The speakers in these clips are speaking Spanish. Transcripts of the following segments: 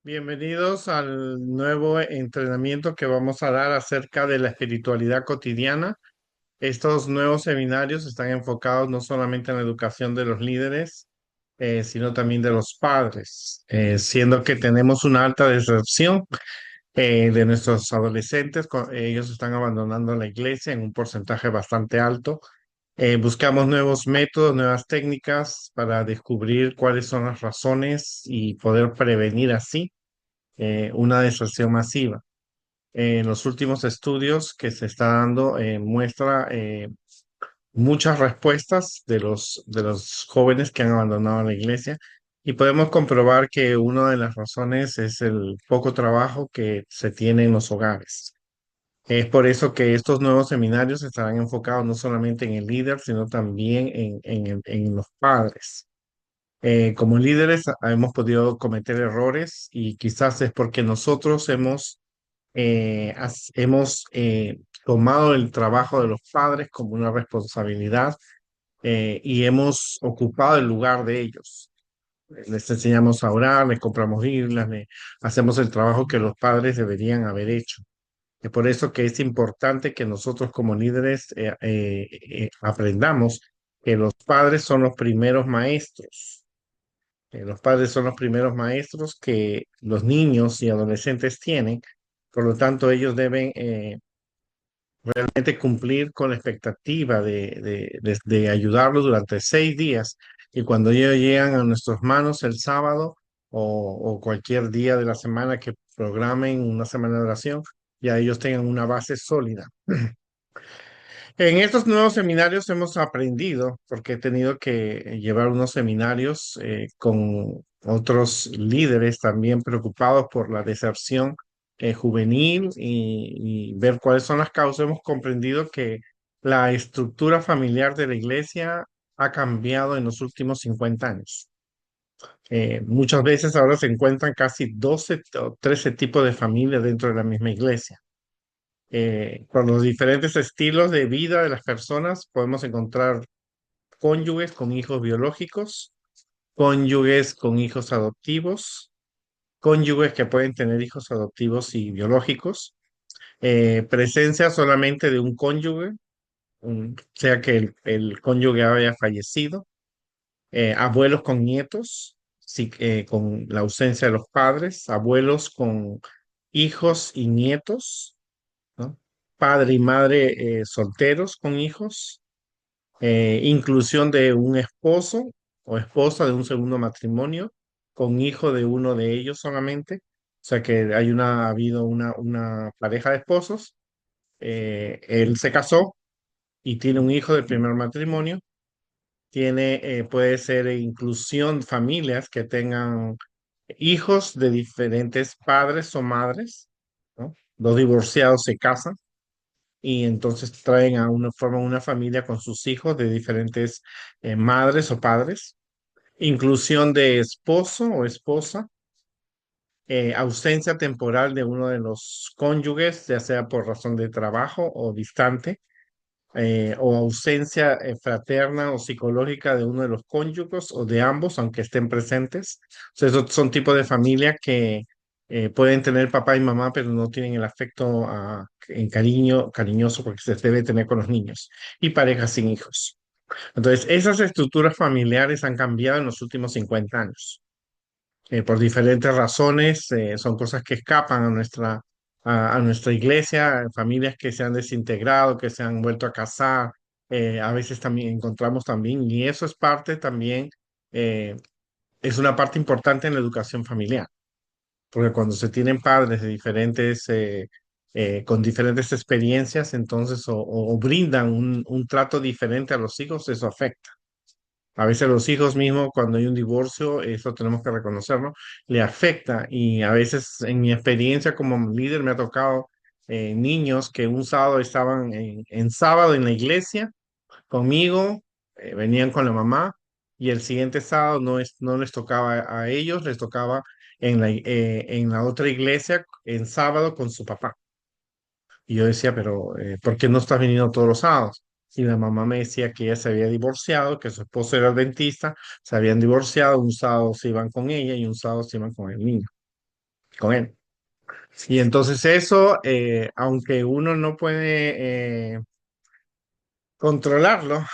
Bienvenidos al nuevo entrenamiento que vamos a dar acerca de la espiritualidad cotidiana. Estos nuevos seminarios están enfocados no solamente en la educación de los líderes, sino también de los padres, siendo que tenemos una alta deserción de nuestros adolescentes. Ellos están abandonando la iglesia en un porcentaje bastante alto. Buscamos nuevos métodos, nuevas técnicas para descubrir cuáles son las razones y poder prevenir así una deserción masiva. En los últimos estudios que se está dando muestra muchas respuestas de los jóvenes que han abandonado la iglesia y podemos comprobar que una de las razones es el poco trabajo que se tiene en los hogares. Es por eso que estos nuevos seminarios estarán enfocados no solamente en el líder, sino también en los padres. Como líderes hemos podido cometer errores y quizás es porque nosotros hemos tomado el trabajo de los padres como una responsabilidad y hemos ocupado el lugar de ellos. Les enseñamos a orar, les compramos Biblias, hacemos el trabajo que los padres deberían haber hecho. Es por eso que es importante que nosotros como líderes aprendamos que los padres son los primeros maestros. Los padres son los primeros maestros que los niños y adolescentes tienen. Por lo tanto, ellos deben realmente cumplir con la expectativa de ayudarlos durante 6 días. Y cuando ellos llegan a nuestras manos el sábado o cualquier día de la semana que programen una semana de oración, ya ellos tengan una base sólida. En estos nuevos seminarios hemos aprendido, porque he tenido que llevar unos seminarios con otros líderes también preocupados por la deserción juvenil y ver cuáles son las causas. Hemos comprendido que la estructura familiar de la iglesia ha cambiado en los últimos 50 años. Muchas veces ahora se encuentran casi 12 o 13 tipos de familias dentro de la misma iglesia. Con los diferentes estilos de vida de las personas, podemos encontrar cónyuges con hijos biológicos, cónyuges con hijos adoptivos, cónyuges que pueden tener hijos adoptivos y biológicos, presencia solamente de un cónyuge, sea que el cónyuge haya fallecido, abuelos con nietos, sí, con la ausencia de los padres, abuelos con hijos y nietos, ¿no? Padre y madre solteros con hijos, inclusión de un esposo o esposa de un segundo matrimonio con hijo de uno de ellos solamente. O sea que ha habido una pareja de esposos, él se casó y tiene un hijo del primer matrimonio. Puede ser inclusión familias que tengan hijos de diferentes padres o madres, ¿no? Los divorciados se casan y entonces forman una familia con sus hijos de diferentes madres o padres. Inclusión de esposo o esposa, ausencia temporal de uno de los cónyuges, ya sea por razón de trabajo o distante, o ausencia fraterna o psicológica de uno de los cónyuges o de ambos, aunque estén presentes. O sea, esos son tipos de familia que pueden tener papá y mamá, pero no tienen el afecto en cariñoso porque se debe tener con los niños. Y parejas sin hijos. Entonces, esas estructuras familiares han cambiado en los últimos 50 años por diferentes razones. Son cosas que escapan a nuestra iglesia, familias que se han desintegrado, que se han vuelto a casar. A veces también encontramos también, y eso es parte también, eh, es una parte importante en la educación familiar, porque cuando se tienen padres de con diferentes experiencias, entonces o brindan un trato diferente a los hijos, eso afecta. A veces los hijos mismos, cuando hay un divorcio, eso tenemos que reconocerlo, le afecta. Y a veces, en mi experiencia como líder, me ha tocado niños que un sábado estaban en sábado en la iglesia conmigo, venían con la mamá, y el siguiente sábado no les tocaba a ellos, les tocaba en la otra iglesia en sábado con su papá. Y yo decía, pero ¿por qué no estás viniendo todos los sábados? Y la mamá me decía que ella se había divorciado, que su esposo era dentista, se habían divorciado, un sábado se iban con ella y un sábado se iban con el niño. con él. Y entonces eso, aunque uno no puede controlarlo,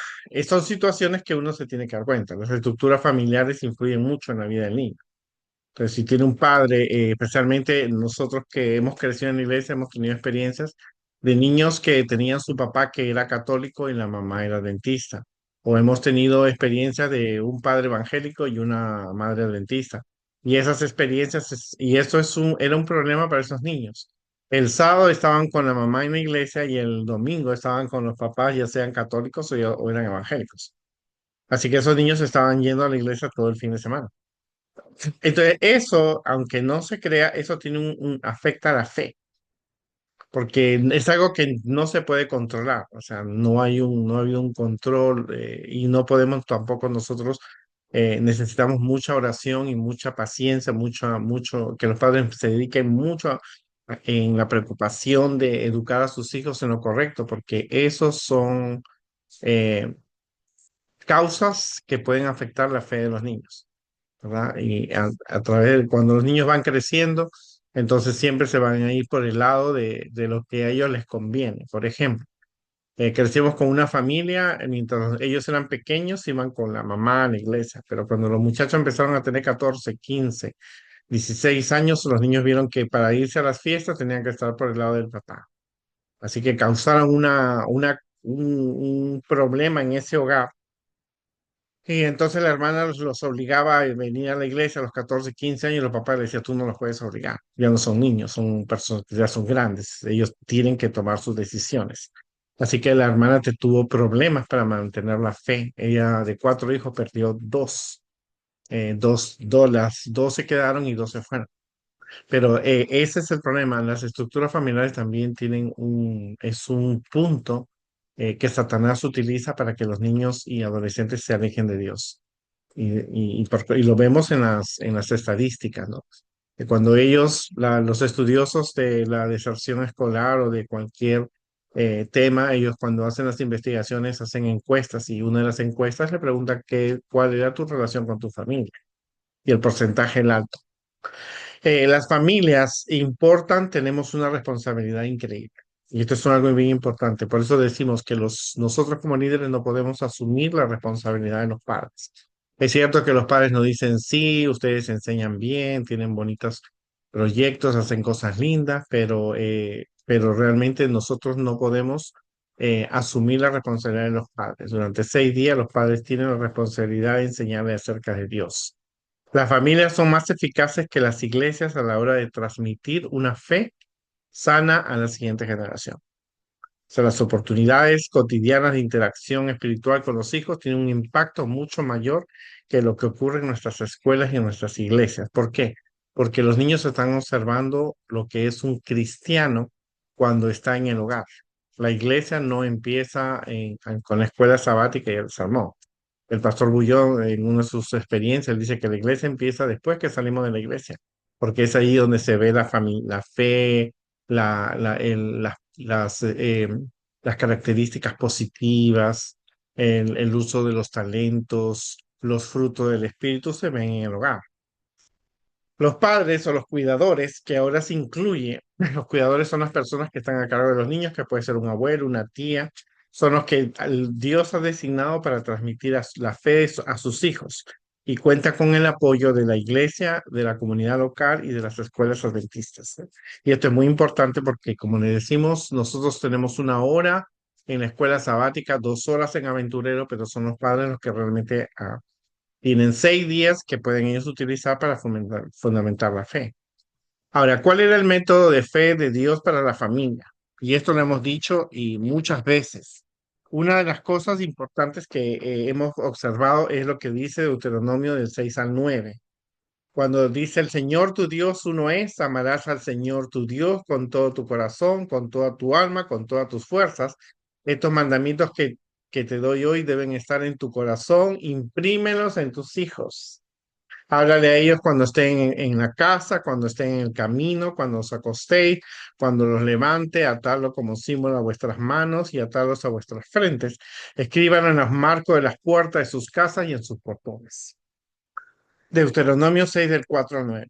son situaciones que uno se tiene que dar cuenta. Las estructuras familiares influyen mucho en la vida del niño. Entonces, si tiene un padre, especialmente nosotros que hemos crecido en la iglesia, hemos tenido experiencias de niños que tenían su papá que era católico y la mamá era adventista. O hemos tenido experiencias de un padre evangélico y una madre adventista. Y esas experiencias, y eso era un problema para esos niños. El sábado estaban con la mamá en la iglesia y el domingo estaban con los papás, ya sean católicos o eran evangélicos. Así que esos niños estaban yendo a la iglesia todo el fin de semana. Entonces, eso, aunque no se crea, eso tiene afecta a la fe, porque es algo que no se puede controlar, o sea, no ha habido un control y no podemos tampoco nosotros, necesitamos mucha oración y mucha paciencia, que los padres se dediquen mucho en la preocupación de educar a sus hijos en lo correcto, porque esos son eh, causas que pueden afectar la fe de los niños. ¿Verdad? Y a través de cuando los niños van creciendo, entonces siempre se van a ir por el lado de lo que a ellos les conviene. Por ejemplo, crecimos con una familia, mientras ellos eran pequeños, iban con la mamá a la iglesia, pero cuando los muchachos empezaron a tener 14 15 16 años, los niños vieron que para irse a las fiestas tenían que estar por el lado del papá. Así que causaron un problema en ese hogar y entonces la hermana los obligaba a venir a la iglesia a los 14 15 años y los papás le decían, tú no los puedes obligar, ya no son niños, son personas que ya son grandes, ellos tienen que tomar sus decisiones. Así que la hermana te tuvo problemas para mantener la fe. Ella de 4 hijos perdió dos, dos se quedaron y dos se fueron. Pero ese es el problema. Las estructuras familiares también es un punto que Satanás utiliza para que los niños y adolescentes se alejen de Dios. Y lo vemos en las estadísticas, ¿no? Que cuando los estudiosos de la deserción escolar o de cualquier tema, ellos cuando hacen las investigaciones hacen encuestas y una de las encuestas le pregunta cuál era tu relación con tu familia y el porcentaje es alto. Las familias importan, tenemos una responsabilidad increíble. Y esto es algo bien importante. Por eso decimos que nosotros como líderes no podemos asumir la responsabilidad de los padres. Es cierto que los padres nos dicen, sí, ustedes enseñan bien, tienen bonitos proyectos, hacen cosas lindas, pero realmente nosotros no podemos asumir la responsabilidad de los padres. Durante 6 días los padres tienen la responsabilidad de enseñarles acerca de Dios. Las familias son más eficaces que las iglesias a la hora de transmitir una fe sana a la siguiente generación. O sea, las oportunidades cotidianas de interacción espiritual con los hijos tienen un impacto mucho mayor que lo que ocurre en nuestras escuelas y en nuestras iglesias. ¿Por qué? Porque los niños están observando lo que es un cristiano cuando está en el hogar. La iglesia no empieza con la escuela sabática y el sermón. El pastor Bullón, en una de sus experiencias, dice que la iglesia empieza después que salimos de la iglesia, porque es ahí donde se ve la fe, las características positivas, el uso de los talentos, los frutos del espíritu se ven en el hogar. Los padres o los cuidadores, que ahora se incluye, los cuidadores son las personas que están a cargo de los niños, que puede ser un abuelo, una tía, son los que Dios ha designado para transmitir la fe a sus hijos y cuenta con el apoyo de la iglesia, de la comunidad local y de las escuelas adventistas. Y esto es muy importante porque, como le decimos, nosotros tenemos 1 hora en la escuela sabática, 2 horas en aventurero, pero son los padres los que realmente tienen 6 días que pueden ellos utilizar para fundamentar la fe. Ahora, ¿cuál era el método de fe de Dios para la familia? Y esto lo hemos dicho y muchas veces. Una de las cosas importantes que hemos observado es lo que dice Deuteronomio del 6 al 9. Cuando dice el Señor tu Dios uno es, amarás al Señor tu Dios con todo tu corazón, con toda tu alma, con todas tus fuerzas. Estos mandamientos que te doy hoy deben estar en tu corazón, imprímelos en tus hijos. Háblale a ellos cuando estén en la casa, cuando estén en el camino, cuando os acostéis, cuando los levante, atadlo como símbolo a vuestras manos y atadlos a vuestras frentes. Escríbanlo en los marcos de las puertas de sus casas y en sus portones. Deuteronomio 6 del 4 al 9.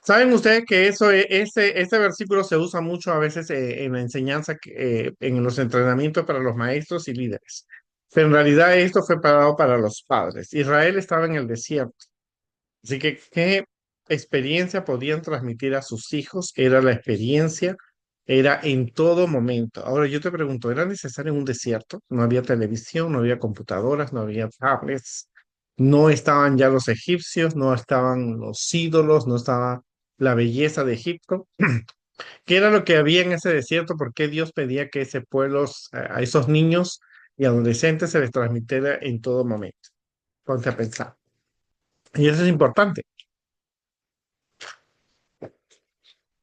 ¿Saben ustedes que ese versículo se usa mucho a veces en la enseñanza, en los entrenamientos para los maestros y líderes? Pero en realidad esto fue parado para los padres. Israel estaba en el desierto. Así que, ¿qué experiencia podían transmitir a sus hijos? Era la experiencia, era en todo momento. Ahora yo te pregunto, ¿era necesario en un desierto? No había televisión, no había computadoras, no había tablets, no estaban ya los egipcios, no estaban los ídolos, no estaba la belleza de Egipto. ¿Qué era lo que había en ese desierto? ¿Por qué Dios pedía que ese pueblo, a esos niños y adolescentes se les transmitiera en todo momento? Ponte a pensar. Y eso es importante.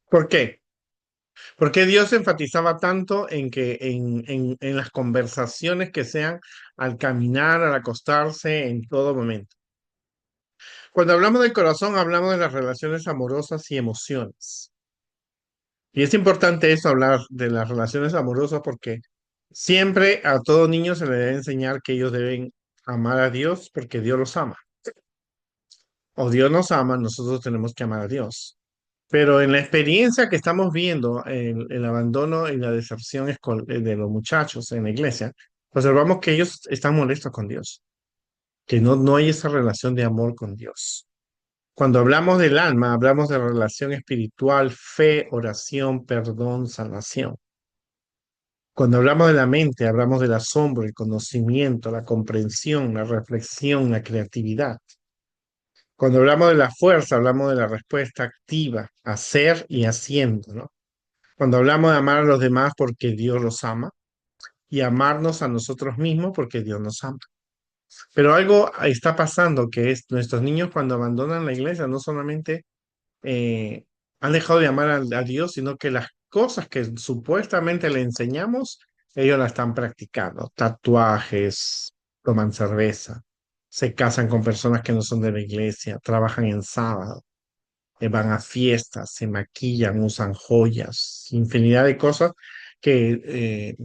¿Por qué? ¿Por qué Dios enfatizaba tanto en que en las conversaciones que sean al caminar, al acostarse, en todo momento? Cuando hablamos del corazón, hablamos de las relaciones amorosas y emociones. Y es importante eso, hablar de las relaciones amorosas, porque siempre a todo niño se le debe enseñar que ellos deben amar a Dios porque Dios los ama. O Dios nos ama, nosotros tenemos que amar a Dios. Pero en la experiencia que estamos viendo, el abandono y la deserción de los muchachos en la iglesia, observamos que ellos están molestos con Dios, que no hay esa relación de amor con Dios. Cuando hablamos del alma, hablamos de relación espiritual, fe, oración, perdón, salvación. Cuando hablamos de la mente, hablamos del asombro, el conocimiento, la comprensión, la reflexión, la creatividad. Cuando hablamos de la fuerza, hablamos de la respuesta activa, hacer y haciendo, ¿no? Cuando hablamos de amar a los demás porque Dios los ama y amarnos a nosotros mismos porque Dios nos ama. Pero algo está pasando que es nuestros niños cuando abandonan la iglesia no solamente eh, han dejado de amar a Dios, sino que las cosas que supuestamente le enseñamos, ellos la están practicando. Tatuajes, toman cerveza, se casan con personas que no son de la iglesia, trabajan en sábado, van a fiestas, se maquillan, usan joyas, infinidad de cosas que, eh,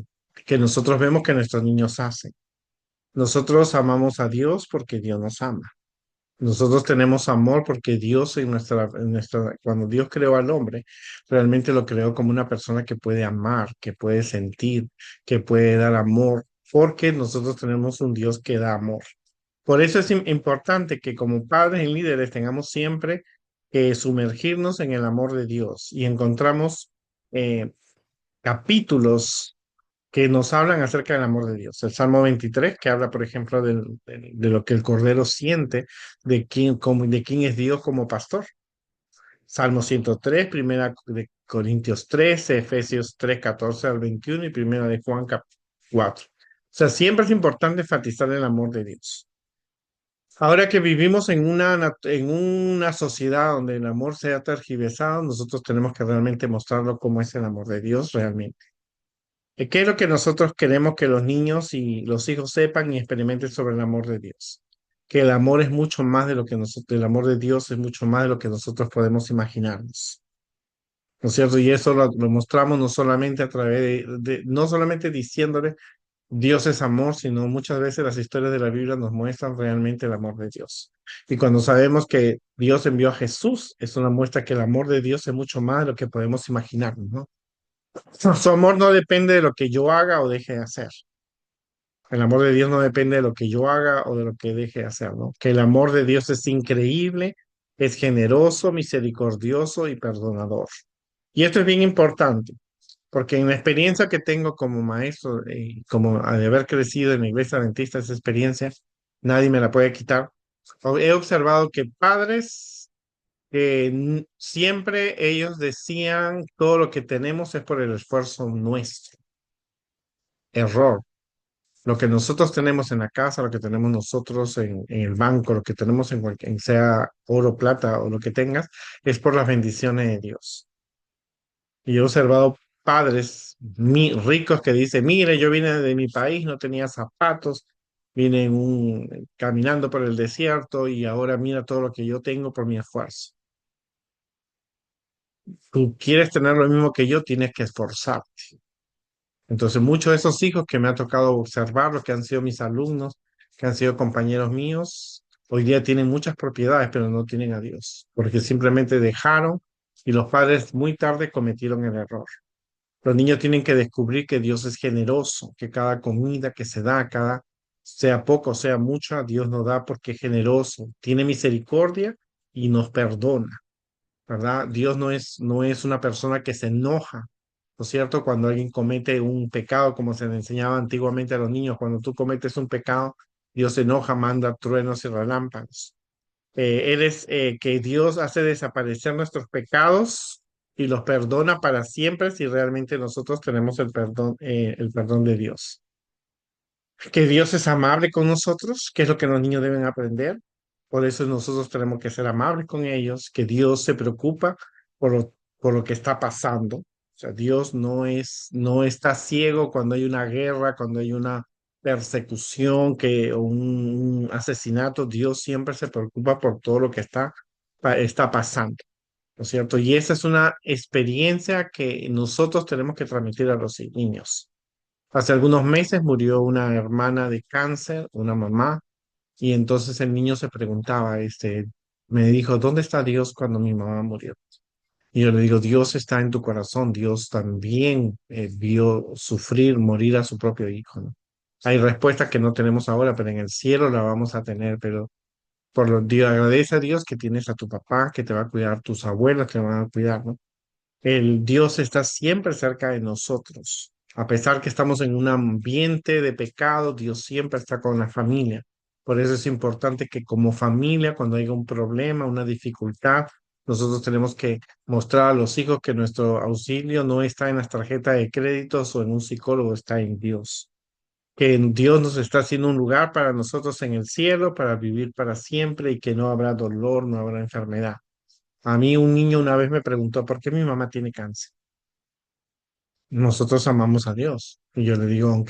que nosotros vemos que nuestros niños hacen. Nosotros amamos a Dios porque Dios nos ama. Nosotros tenemos amor porque Dios cuando Dios creó al hombre, realmente lo creó como una persona que puede amar, que puede sentir, que puede dar amor, porque nosotros tenemos un Dios que da amor. Por eso es importante que como padres y líderes tengamos siempre que sumergirnos en el amor de Dios y encontramos eh, capítulos que nos hablan acerca del amor de Dios. El Salmo 23, que habla, por ejemplo, de lo que el Cordero siente, de quién es Dios como pastor. Salmo 103, Primera de Corintios 13, Efesios 3, 14 al 21 y Primera de Juan 4. O sea, siempre es importante enfatizar el amor de Dios. Ahora que vivimos en una sociedad donde el amor se ha tergiversado, nosotros tenemos que realmente mostrarlo como es el amor de Dios realmente. ¿Qué es lo que nosotros queremos que los niños y los hijos sepan y experimenten sobre el amor de Dios? Que el amor es mucho más de lo que nosotros, el amor de Dios es mucho más de lo que nosotros podemos imaginarnos. ¿No es cierto? Y eso lo mostramos no solamente a través no solamente diciéndole Dios es amor, sino muchas veces las historias de la Biblia nos muestran realmente el amor de Dios. Y cuando sabemos que Dios envió a Jesús, es una muestra que el amor de Dios es mucho más de lo que podemos imaginarnos, ¿no? Su amor no depende de lo que yo haga o deje de hacer. El amor de Dios no depende de lo que yo haga o de lo que deje de hacer, ¿no? Que el amor de Dios es increíble, es generoso, misericordioso y perdonador. Y esto es bien importante, porque en la experiencia que tengo como maestro, como de haber crecido en la iglesia adventista, esa experiencia, nadie me la puede quitar. He observado que padres siempre ellos decían todo lo que tenemos es por el esfuerzo nuestro. Error. Lo que nosotros tenemos en la casa, lo que tenemos nosotros en el banco, lo que tenemos sea oro, plata o lo que tengas, es por las bendiciones de Dios. Y he observado padres ricos que dicen, mire, yo vine de mi país, no tenía zapatos, vine caminando por el desierto y ahora mira todo lo que yo tengo por mi esfuerzo. Tú quieres tener lo mismo que yo, tienes que esforzarte. Entonces, muchos de esos hijos que me ha tocado observar, los que han sido mis alumnos, que han sido compañeros míos, Hoy día tienen muchas propiedades, pero no tienen a Dios, porque simplemente dejaron y los padres muy tarde cometieron el error. Los niños tienen que descubrir que Dios es generoso, que cada comida que se da, cada sea poco o sea mucha, Dios nos da porque es generoso, tiene misericordia y nos perdona, ¿verdad? Dios no es una persona que se enoja, ¿no es cierto? Cuando alguien comete un pecado, como se le enseñaba antiguamente a los niños, cuando tú cometes un pecado, Dios se enoja, manda truenos y relámpagos. Él es que Dios hace desaparecer nuestros pecados y los perdona para siempre si realmente nosotros tenemos el perdón de Dios. Que Dios es amable con nosotros, que es lo que los niños deben aprender. Por eso nosotros tenemos que ser amables con ellos, que Dios se preocupa por lo que está pasando. O sea, Dios no está ciego cuando hay una guerra, cuando hay una persecución, o un asesinato. Dios siempre se preocupa por todo lo que está pasando, ¿no es cierto? Y esa es una experiencia que nosotros tenemos que transmitir a los niños. Hace algunos meses murió una hermana de cáncer, una mamá, y entonces el niño se preguntaba, me dijo, ¿dónde está Dios cuando mi mamá murió? Y yo le digo, Dios está en tu corazón, Dios también vio sufrir, morir a su propio hijo, ¿no? Hay respuestas que no tenemos ahora, pero en el cielo la vamos a tener, pero Dios, agradece a Dios que tienes a tu papá, que te va a cuidar, tus abuelos te van a cuidar, ¿no? El Dios está siempre cerca de nosotros. A pesar que estamos en un ambiente de pecado, Dios siempre está con la familia. Por eso es importante que como familia, cuando haya un problema, una dificultad, nosotros tenemos que mostrar a los hijos que nuestro auxilio no está en las tarjetas de créditos o en un psicólogo, está en Dios. Que en Dios nos está haciendo un lugar para nosotros en el cielo, para vivir para siempre y que no habrá dolor, no habrá enfermedad. A mí un niño una vez me preguntó, ¿por qué mi mamá tiene cáncer? Nosotros amamos a Dios. Y yo le digo,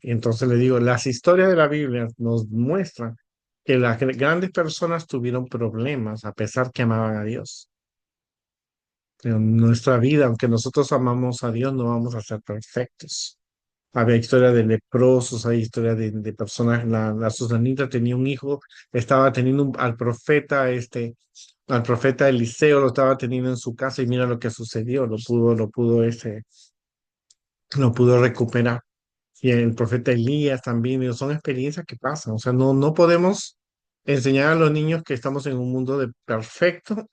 y entonces le digo, las historias de la Biblia nos muestran que las grandes personas tuvieron problemas a pesar que amaban a Dios. Pero en nuestra vida, aunque nosotros amamos a Dios, no vamos a ser perfectos. Había historia de leprosos, hay historia de personas, la Susanita tenía un hijo, estaba teniendo al profeta Eliseo lo estaba teniendo en su casa y mira lo que sucedió, lo pudo recuperar. Y el profeta Elías también, digo, son experiencias que pasan. O sea, no podemos enseñar a los niños que estamos en un mundo de perfecto,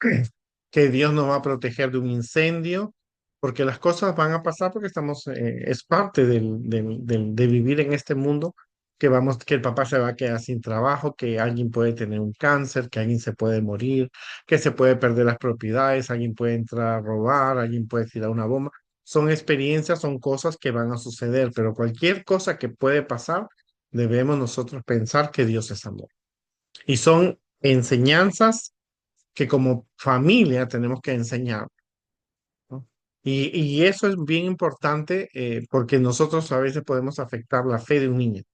que Dios nos va a proteger de un incendio, porque las cosas van a pasar porque es parte de vivir en este mundo, que el papá se va a quedar sin trabajo, que alguien puede tener un cáncer, que alguien se puede morir, que se puede perder las propiedades, alguien puede entrar a robar, alguien puede tirar una bomba. Son experiencias, son cosas que van a suceder, pero cualquier cosa que puede pasar, debemos nosotros pensar que Dios es amor. Y son enseñanzas que como familia tenemos que enseñar, ¿no? Y eso es bien importante porque nosotros a veces podemos afectar la fe de un niño.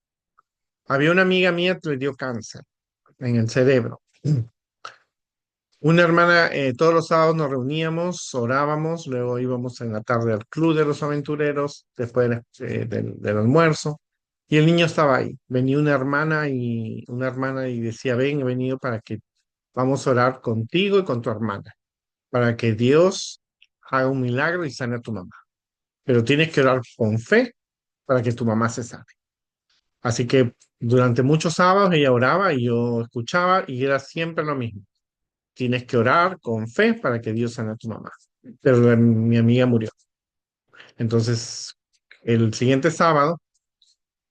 Había una amiga mía que le dio cáncer en el cerebro. Una hermana, todos los sábados nos reuníamos, orábamos, luego íbamos en la tarde al club de los aventureros, después del almuerzo, y el niño estaba ahí. Venía una hermana y decía, ven, he venido para que vamos a orar contigo y con tu hermana, para que Dios haga un milagro y sane a tu mamá. Pero tienes que orar con fe para que tu mamá se sane. Así que durante muchos sábados ella oraba y yo escuchaba y era siempre lo mismo. Tienes que orar con fe para que Dios sane a tu mamá. Pero mi amiga murió. Entonces, el siguiente sábado,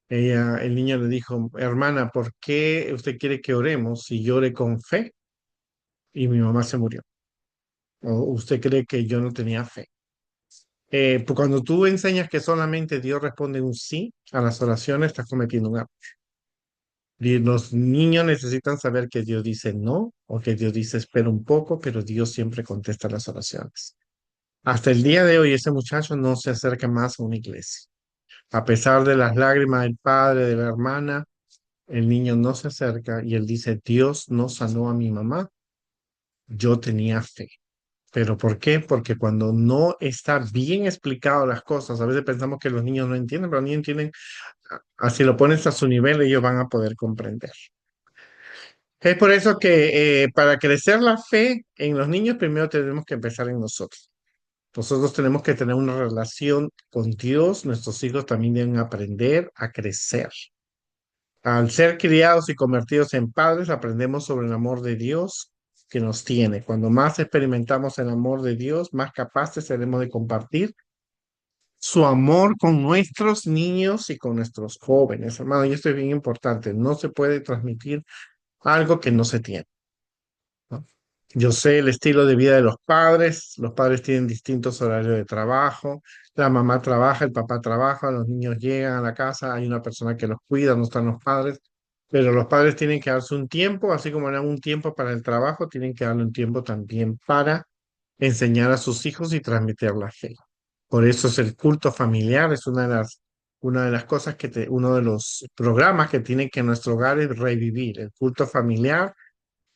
el niño le dijo, hermana, ¿por qué usted quiere que oremos si yo oré con fe y mi mamá se murió? ¿O usted cree que yo no tenía fe? Pues cuando tú enseñas que solamente Dios responde un sí a las oraciones, estás cometiendo un error. Y los niños necesitan saber que Dios dice no o que Dios dice espera un poco, pero Dios siempre contesta las oraciones. Hasta el día de hoy ese muchacho no se acerca más a una iglesia. A pesar de las lágrimas del padre, de la hermana, el niño no se acerca y él dice, Dios no sanó a mi mamá, yo tenía fe. ¿Pero por qué? Porque cuando no está bien explicado las cosas, a veces pensamos que los niños no entienden, pero los niños entienden, así lo pones a su nivel, ellos van a poder comprender. Es por eso que para crecer la fe en los niños, primero tenemos que empezar en nosotros. Nosotros tenemos que tener una relación con Dios. Nuestros hijos también deben aprender a crecer. Al ser criados y convertidos en padres, aprendemos sobre el amor de Dios que nos tiene. Cuando más experimentamos el amor de Dios, más capaces seremos de compartir su amor con nuestros niños y con nuestros jóvenes. Hermano, y esto es bien importante. No se puede transmitir algo que no se tiene, ¿no? Yo sé el estilo de vida de los padres tienen distintos horarios de trabajo, la mamá trabaja, el papá trabaja, los niños llegan a la casa, hay una persona que los cuida, no están los padres, pero los padres tienen que darse un tiempo, así como le dan un tiempo para el trabajo, tienen que darle un tiempo también para enseñar a sus hijos y transmitir la fe. Por eso es el culto familiar, es una de las cosas uno de los programas que tiene que nuestro hogar es revivir, el culto familiar,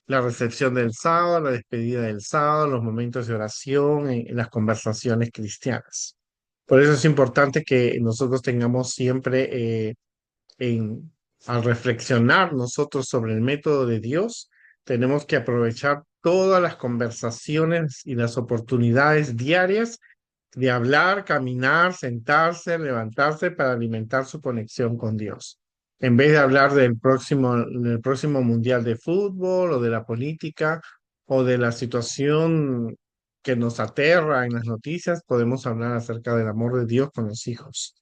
la recepción del sábado, la despedida del sábado, los momentos de oración, las conversaciones cristianas. Por eso es importante que nosotros tengamos siempre en, al reflexionar nosotros sobre el método de Dios, tenemos que aprovechar todas las conversaciones y las oportunidades diarias de hablar, caminar, sentarse, levantarse para alimentar su conexión con Dios. En vez de hablar del próximo mundial de fútbol o de la política o de la situación que nos aterra en las noticias, podemos hablar acerca del amor de Dios con los hijos.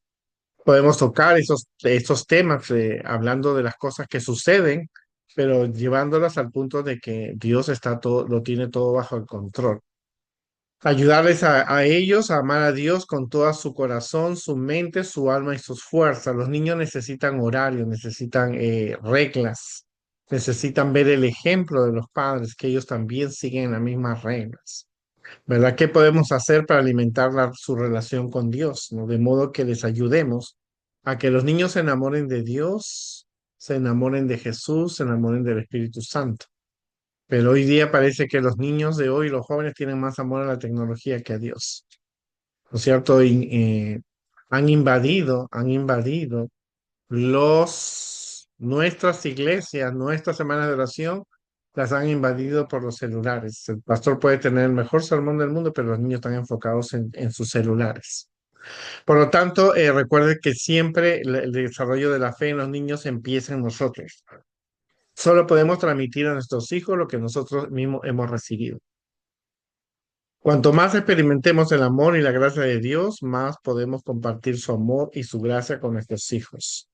Podemos tocar esos temas, hablando de las cosas que suceden, pero llevándolas al punto de que Dios está todo, lo tiene todo bajo el control. Ayudarles a ellos a amar a Dios con todo su corazón, su mente, su alma y sus fuerzas. Los niños necesitan horarios, necesitan reglas, necesitan ver el ejemplo de los padres, que ellos también siguen las mismas reglas. ¿Verdad? ¿Qué podemos hacer para alimentar su relación con Dios, ¿no? De modo que les ayudemos a que los niños se enamoren de Dios, se enamoren de Jesús, se enamoren del Espíritu Santo. Pero hoy día parece que los niños de hoy, los jóvenes, tienen más amor a la tecnología que a Dios, ¿no es cierto? Han invadido nuestras iglesias, nuestras semanas de oración, las han invadido por los celulares. El pastor puede tener el mejor sermón del mundo, pero los niños están enfocados en sus celulares. Por lo tanto, recuerde que siempre el desarrollo de la fe en los niños empieza en nosotros. Solo podemos transmitir a nuestros hijos lo que nosotros mismos hemos recibido. Cuanto más experimentemos el amor y la gracia de Dios, más podemos compartir su amor y su gracia con nuestros hijos.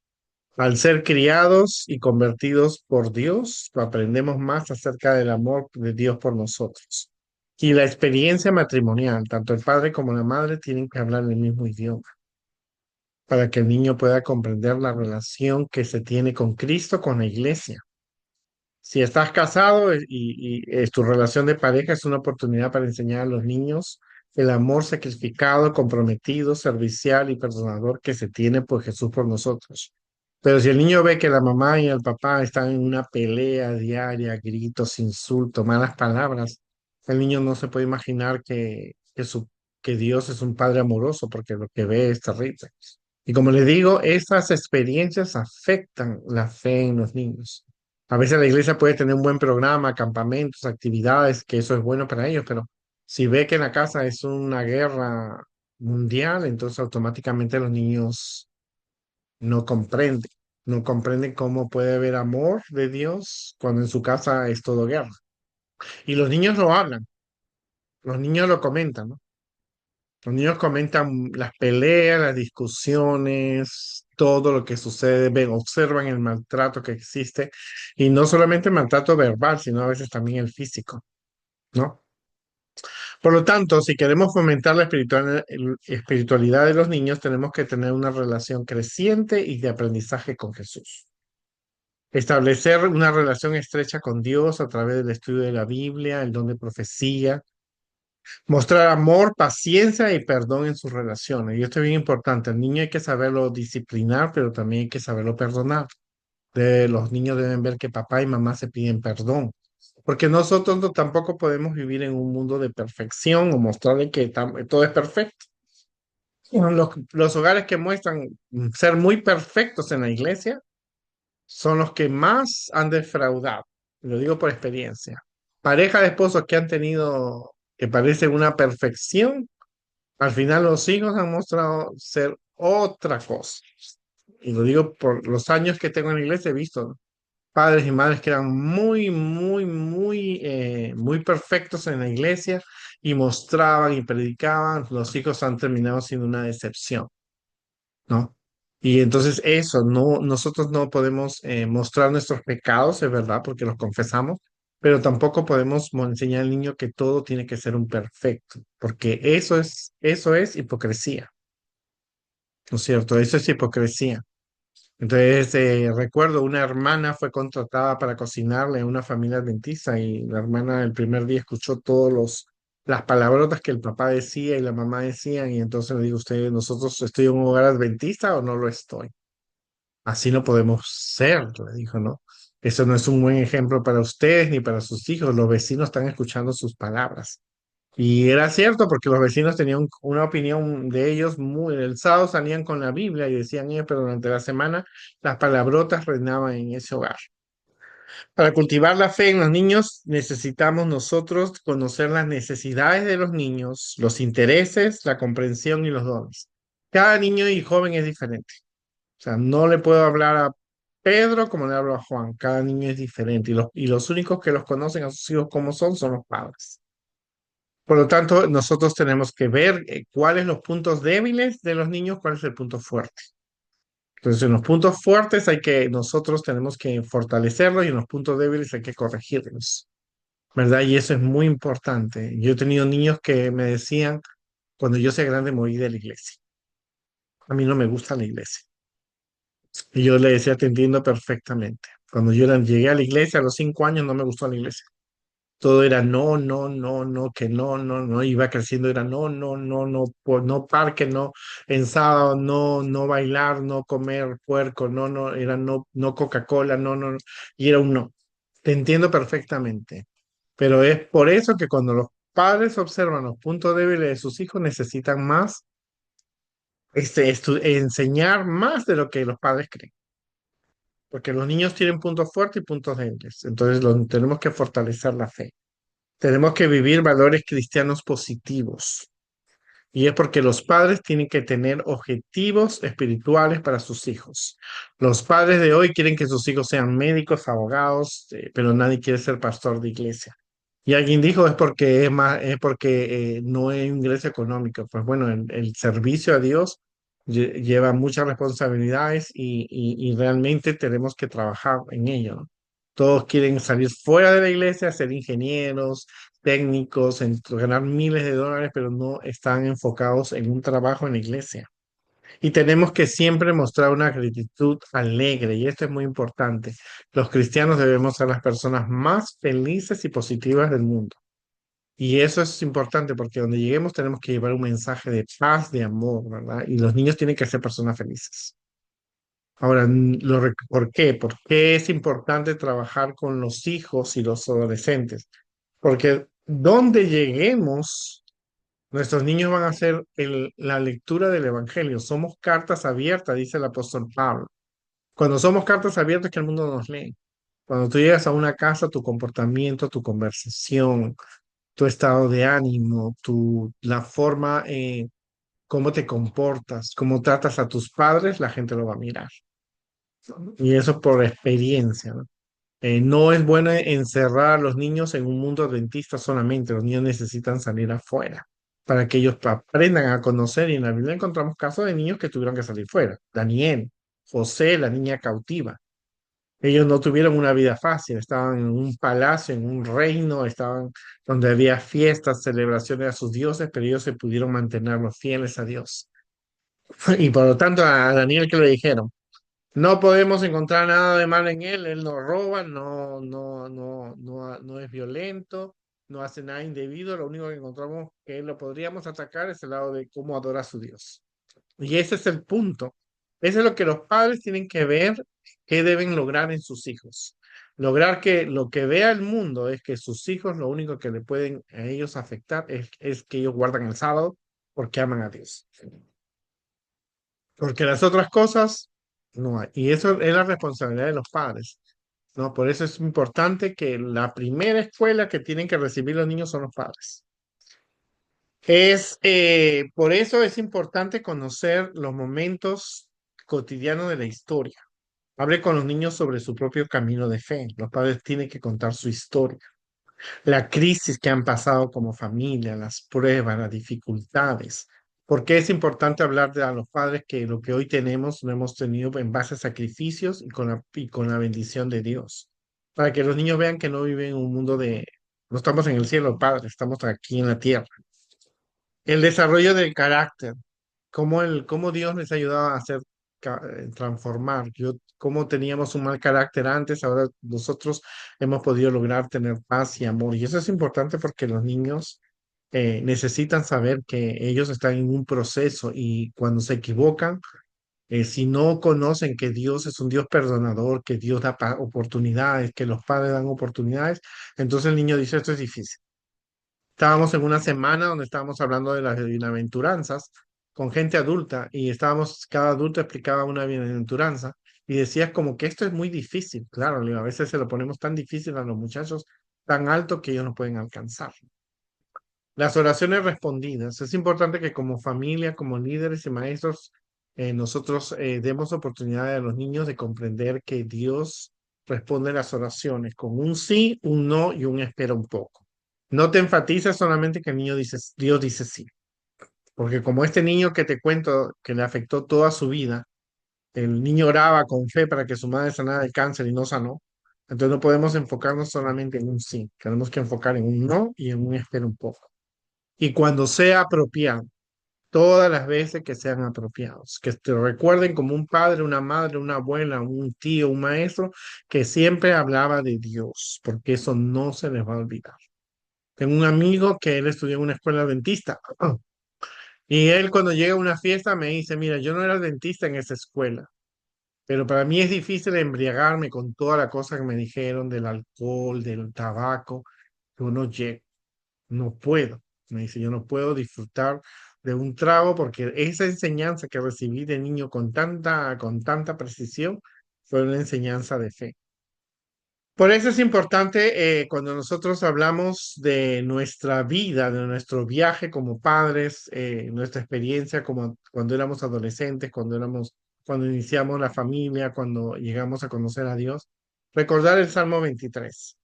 Al ser criados y convertidos por Dios, aprendemos más acerca del amor de Dios por nosotros. Y la experiencia matrimonial, tanto el padre como la madre tienen que hablar el mismo idioma para que el niño pueda comprender la relación que se tiene con Cristo, con la iglesia. Si estás casado y tu relación de pareja es una oportunidad para enseñar a los niños el amor sacrificado, comprometido, servicial y perdonador que se tiene por Jesús por nosotros. Pero si el niño ve que la mamá y el papá están en una pelea diaria, gritos, insultos, malas palabras, el niño no se puede imaginar que Dios es un padre amoroso porque lo que ve es terrible. Y como les digo, estas experiencias afectan la fe en los niños. A veces la iglesia puede tener un buen programa, campamentos, actividades, que eso es bueno para ellos, pero si ve que en la casa es una guerra mundial, entonces automáticamente los niños no comprenden, no comprenden cómo puede haber amor de Dios cuando en su casa es todo guerra. Y los niños lo hablan, los niños lo comentan, ¿no? Los niños comentan las peleas, las discusiones, todo lo que sucede, ven, observan el maltrato que existe, y no solamente el maltrato verbal, sino a veces también el físico, ¿no? Por lo tanto, si queremos fomentar la espiritualidad de los niños, tenemos que tener una relación creciente y de aprendizaje con Jesús. Establecer una relación estrecha con Dios a través del estudio de la Biblia, el don de profecía, mostrar amor, paciencia y perdón en sus relaciones. Y esto es bien importante. El niño hay que saberlo disciplinar, pero también hay que saberlo perdonar. Los niños deben ver que papá y mamá se piden perdón. Porque nosotros tampoco podemos vivir en un mundo de perfección o mostrarle que todo es perfecto. Bueno, los hogares que muestran ser muy perfectos en la iglesia son los que más han defraudado. Lo digo por experiencia. Pareja de esposos que han tenido, que parecen una perfección, al final los hijos han mostrado ser otra cosa. Y lo digo por los años que tengo en la iglesia, he visto padres y madres que eran muy perfectos en la iglesia y mostraban y predicaban. Los hijos han terminado siendo una decepción, ¿no? Y entonces eso, no, nosotros no podemos mostrar nuestros pecados, es verdad, porque los confesamos, pero tampoco podemos enseñar al niño que todo tiene que ser un perfecto, porque eso es hipocresía, ¿no es cierto? Eso es hipocresía. Entonces, recuerdo una hermana fue contratada para cocinarle a una familia adventista y la hermana el primer día escuchó las palabrotas que el papá decía y la mamá decían y entonces le digo, usted, ¿nosotros estoy en un hogar adventista o no lo estoy? Así no podemos ser, le dijo, ¿no? Eso no es un buen ejemplo para ustedes ni para sus hijos. Los vecinos están escuchando sus palabras. Y era cierto porque los vecinos tenían una opinión de ellos muy, el sábado salían con la Biblia y decían ellos, pero durante la semana las palabrotas reinaban en ese hogar. Para cultivar la fe en los niños necesitamos nosotros conocer las necesidades de los niños, los intereses, la comprensión y los dones. Cada niño y joven es diferente. O sea, no le puedo hablar a Pedro como le hablo a Juan. Cada niño es diferente y los únicos que los conocen a sus hijos como son los padres. Por lo tanto, nosotros tenemos que ver cuáles los puntos débiles de los niños, cuál es el punto fuerte. Entonces, en los puntos fuertes nosotros tenemos que fortalecerlos y en los puntos débiles hay que corregirlos, ¿verdad? Y eso es muy importante. Yo he tenido niños que me decían, cuando yo sea grande, me voy de la iglesia. A mí no me gusta la iglesia. Y yo le decía, te entiendo perfectamente. Cuando llegué a la iglesia a los 5 años, no me gustó la iglesia. Todo era no, no, no, no, que no, no, no, iba creciendo, era no, no, no, no, no parque, no, en sábado, no, no bailar, no comer puerco, no, no, era no, no Coca-Cola, no, no, no, y era un no. Te entiendo perfectamente, pero es por eso que cuando los padres observan los puntos débiles de sus hijos, necesitan más, enseñar más de lo que los padres creen, porque los niños tienen puntos fuertes y puntos débiles, entonces tenemos que fortalecer la fe. Tenemos que vivir valores cristianos positivos. Y es porque los padres tienen que tener objetivos espirituales para sus hijos. Los padres de hoy quieren que sus hijos sean médicos, abogados, pero nadie quiere ser pastor de iglesia. Y alguien dijo es porque no hay ingreso económico. Pues bueno, el servicio a Dios lleva muchas responsabilidades y realmente tenemos que trabajar en ello, ¿no? Todos quieren salir fuera de la iglesia, ser ingenieros, técnicos, ganar miles de dólares, pero no están enfocados en un trabajo en la iglesia. Y tenemos que siempre mostrar una actitud alegre, y esto es muy importante. Los cristianos debemos ser las personas más felices y positivas del mundo. Y eso es importante porque donde lleguemos tenemos que llevar un mensaje de paz, de amor, ¿verdad? Y los niños tienen que ser personas felices. Ahora, ¿por qué? ¿Por qué es importante trabajar con los hijos y los adolescentes? Porque donde lleguemos, nuestros niños van a hacer la lectura del Evangelio. Somos cartas abiertas, dice el apóstol Pablo. Cuando somos cartas abiertas, que el mundo nos lee. Cuando tú llegas a una casa, tu comportamiento, tu conversación, tu estado de ánimo, la forma, cómo te comportas, cómo tratas a tus padres, la gente lo va a mirar. Y eso por experiencia, ¿no? No es bueno encerrar a los niños en un mundo adventista solamente. Los niños necesitan salir afuera para que ellos aprendan a conocer. Y en la Biblia encontramos casos de niños que tuvieron que salir fuera. Daniel, José, la niña cautiva. Ellos no tuvieron una vida fácil. Estaban en un palacio, en un reino, estaban donde había fiestas, celebraciones a sus dioses, pero ellos se pudieron mantenerlos fieles a Dios. Y por lo tanto a Daniel que le dijeron, no podemos encontrar nada de malo en él no roba, no es violento, no hace nada indebido, lo único que encontramos que lo podríamos atacar es el lado de cómo adora a su Dios. Y ese es el punto. Eso es lo que los padres tienen que ver que deben lograr en sus hijos. Lograr que lo que vea el mundo es que sus hijos lo único que le pueden a ellos afectar es que ellos guardan el sábado porque aman a Dios. Porque las otras cosas no hay. Y eso es la responsabilidad de los padres. ¿no? Por eso es importante que la primera escuela que tienen que recibir los niños son los padres. Por eso es importante conocer los momentos cotidianos de la historia. Hable con los niños sobre su propio camino de fe. Los padres tienen que contar su historia, la crisis que han pasado como familia, las pruebas, las dificultades. Porque es importante hablar a los padres que lo que hoy tenemos lo hemos tenido en base a sacrificios y con la bendición de Dios. Para que los niños vean que no viven en un mundo de, no estamos en el cielo, Padre, estamos aquí en la tierra. El desarrollo del carácter, cómo Dios les ayudaba a hacer, transformar. Cómo teníamos un mal carácter antes, ahora nosotros hemos podido lograr tener paz y amor. Y eso es importante porque los niños necesitan saber que ellos están en un proceso y cuando se equivocan, si no conocen que Dios es un Dios perdonador, que Dios da oportunidades, que los padres dan oportunidades, entonces el niño dice, esto es difícil. Estábamos en una semana donde estábamos hablando de las bienaventuranzas con gente adulta y cada adulto explicaba una bienaventuranza y decías como que esto es muy difícil. Claro, le digo, a veces se lo ponemos tan difícil a los muchachos, tan alto que ellos no pueden alcanzar. Las oraciones respondidas. Es importante que como familia, como líderes y maestros, nosotros demos oportunidad a los niños de comprender que Dios responde las oraciones con un sí, un no y un espera un poco. No te enfatices solamente que el niño dice, Dios dice sí, porque como este niño que te cuento que le afectó toda su vida, el niño oraba con fe para que su madre sanara del cáncer y no sanó, entonces no podemos enfocarnos solamente en un sí, tenemos que enfocar en un no y en un espera un poco. Y cuando sea apropiado, todas las veces que sean apropiados, que te recuerden como un padre, una madre, una abuela, un tío, un maestro, que siempre hablaba de Dios, porque eso no se les va a olvidar. Tengo un amigo que él estudió en una escuela dentista. Y él cuando llega a una fiesta me dice, mira, yo no era dentista en esa escuela, pero para mí es difícil embriagarme con toda la cosa que me dijeron del alcohol, del tabaco. Yo no llego, no puedo. Me dice, yo no puedo disfrutar de un trago porque esa enseñanza que recibí de niño con tanta precisión fue una enseñanza de fe. Por eso es importante cuando nosotros hablamos de nuestra vida, de nuestro viaje como padres, nuestra experiencia como cuando éramos adolescentes, cuando iniciamos la familia, cuando llegamos a conocer a Dios, recordar el Salmo 23,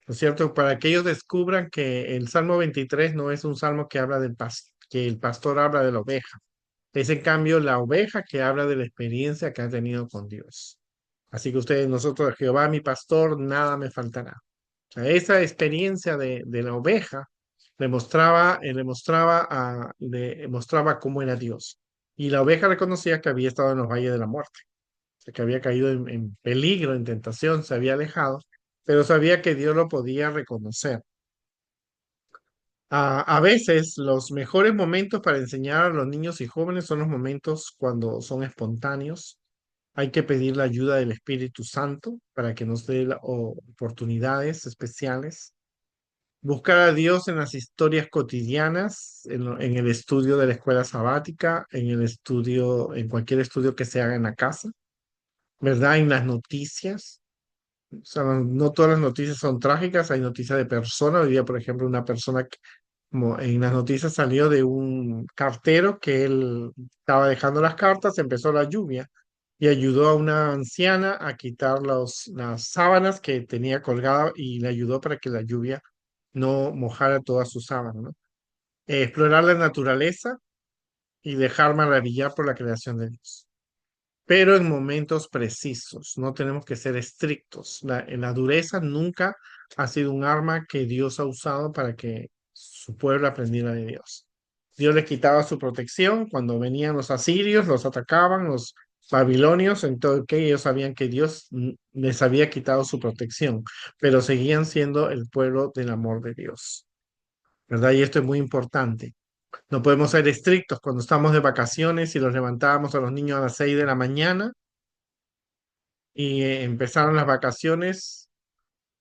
¿no es cierto? Para que ellos descubran que el Salmo 23 no es un salmo que habla que el pastor habla de la oveja, es en cambio la oveja que habla de la experiencia que ha tenido con Dios. Así que ustedes, nosotros, Jehová mi pastor, nada me faltará. O sea, esa experiencia de la oveja le mostraba cómo era Dios. Y la oveja reconocía que había estado en los valles de la muerte, o sea, que había caído en peligro, en tentación, se había alejado, pero sabía que Dios lo podía reconocer. A veces los mejores momentos para enseñar a los niños y jóvenes son los momentos cuando son espontáneos. Hay que pedir la ayuda del Espíritu Santo para que nos dé oportunidades especiales. Buscar a Dios en las historias cotidianas, en el estudio de la escuela sabática, en cualquier estudio que se haga en la casa, ¿verdad? En las noticias. O sea, no todas las noticias son trágicas, hay noticias de personas. Hoy día, por ejemplo, una persona que, como en las noticias salió de un cartero que él estaba dejando las cartas, empezó la lluvia y ayudó a una anciana a quitar las sábanas que tenía colgada y le ayudó para que la lluvia no mojara toda su sábana, ¿no? Explorar la naturaleza y dejar maravillar por la creación de Dios, pero en momentos precisos. No tenemos que ser estrictos. La dureza nunca ha sido un arma que Dios ha usado para que su pueblo aprendiera de Dios. Dios les quitaba su protección cuando venían los asirios, los atacaban, los babilonios, entonces que ellos sabían que Dios les había quitado su protección, pero seguían siendo el pueblo del amor de Dios, ¿verdad? Y esto es muy importante. No podemos ser estrictos cuando estamos de vacaciones y los levantábamos a los niños a las 6 de la mañana y empezaron las vacaciones.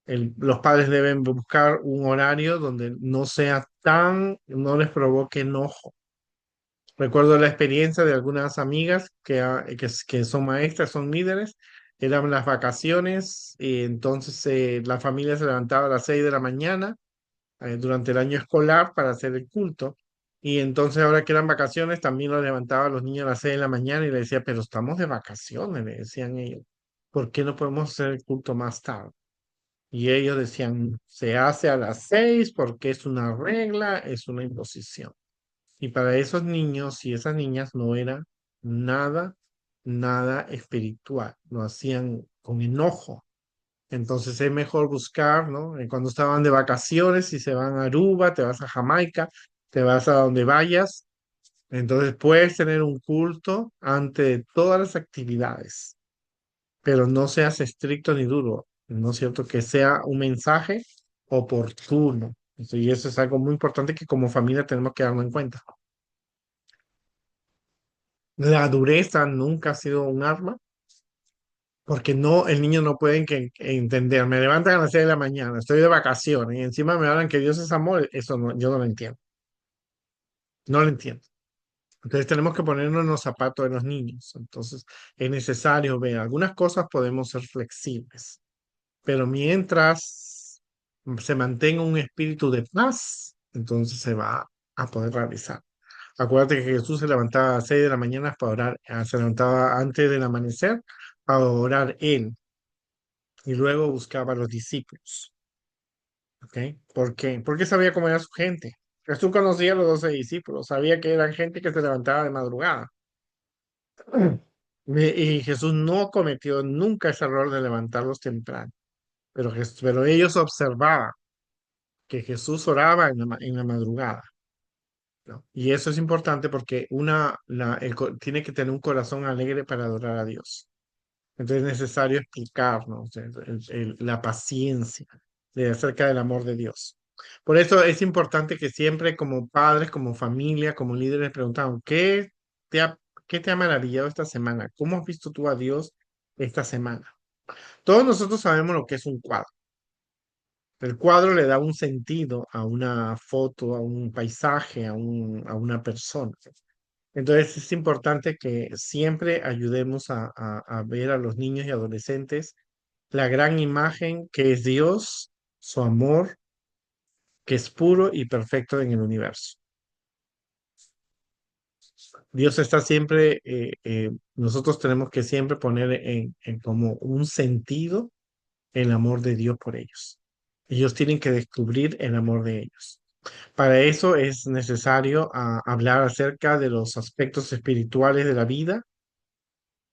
Los padres deben buscar un horario donde no les provoque enojo. Recuerdo la experiencia de algunas amigas que son maestras, son líderes. eran las vacaciones, y entonces la familia se levantaba a las 6 de la mañana durante el año escolar para hacer el culto. Y entonces ahora que eran vacaciones, también lo levantaba a los niños a las 6 de la mañana y le decía, pero estamos de vacaciones, le decían ellos, ¿por qué no podemos hacer el culto más tarde? Y ellos decían, se hace a las 6 porque es una regla, es una imposición. Y para esos niños y esas niñas no era nada, nada espiritual, lo hacían con enojo. Entonces es mejor buscar, ¿no? Cuando estaban de vacaciones, si se van a Aruba, te vas a Jamaica, te vas a donde vayas, entonces puedes tener un culto ante de todas las actividades, pero no seas estricto ni duro, ¿no es cierto? Que sea un mensaje oportuno. Y eso es algo muy importante que como familia tenemos que darlo en cuenta. La dureza nunca ha sido un arma, porque no, el niño no puede entender. Me levantan a las 6 de la mañana, estoy de vacaciones y encima me hablan que Dios es amor. Eso no, yo no lo entiendo. No lo entiendo. Entonces tenemos que ponernos en los zapatos de los niños. Entonces es necesario ver, algunas cosas podemos ser flexibles, pero mientras se mantenga un espíritu de paz, entonces se va a poder realizar. Acuérdate que Jesús se levantaba a las 6 de la mañana para orar, se levantaba antes del amanecer para orar él y luego buscaba a los discípulos. ¿Ok? ¿Por qué? Porque sabía cómo era su gente. Jesús conocía a los 12 discípulos, sabía que eran gente que se levantaba de madrugada. Y Jesús no cometió nunca ese error de levantarlos temprano, pero, pero ellos observaban que Jesús oraba en la madrugada, ¿no? Y eso es importante porque tiene que tener un corazón alegre para adorar a Dios. Entonces es necesario explicarnos la paciencia acerca del amor de Dios. Por eso es importante que siempre como padres, como familia, como líderes preguntamos, te ha, ¿qué te ha maravillado esta semana? ¿Cómo has visto tú a Dios esta semana? Todos nosotros sabemos lo que es un cuadro. El cuadro le da un sentido a una foto, a un paisaje, a una persona. Entonces es importante que siempre ayudemos a ver a los niños y adolescentes la gran imagen que es Dios, su amor, que es puro y perfecto en el universo. Dios está siempre, nosotros tenemos que siempre poner en como un sentido el amor de Dios por ellos. Ellos tienen que descubrir el amor de ellos. Para eso es necesario hablar acerca de los aspectos espirituales de la vida,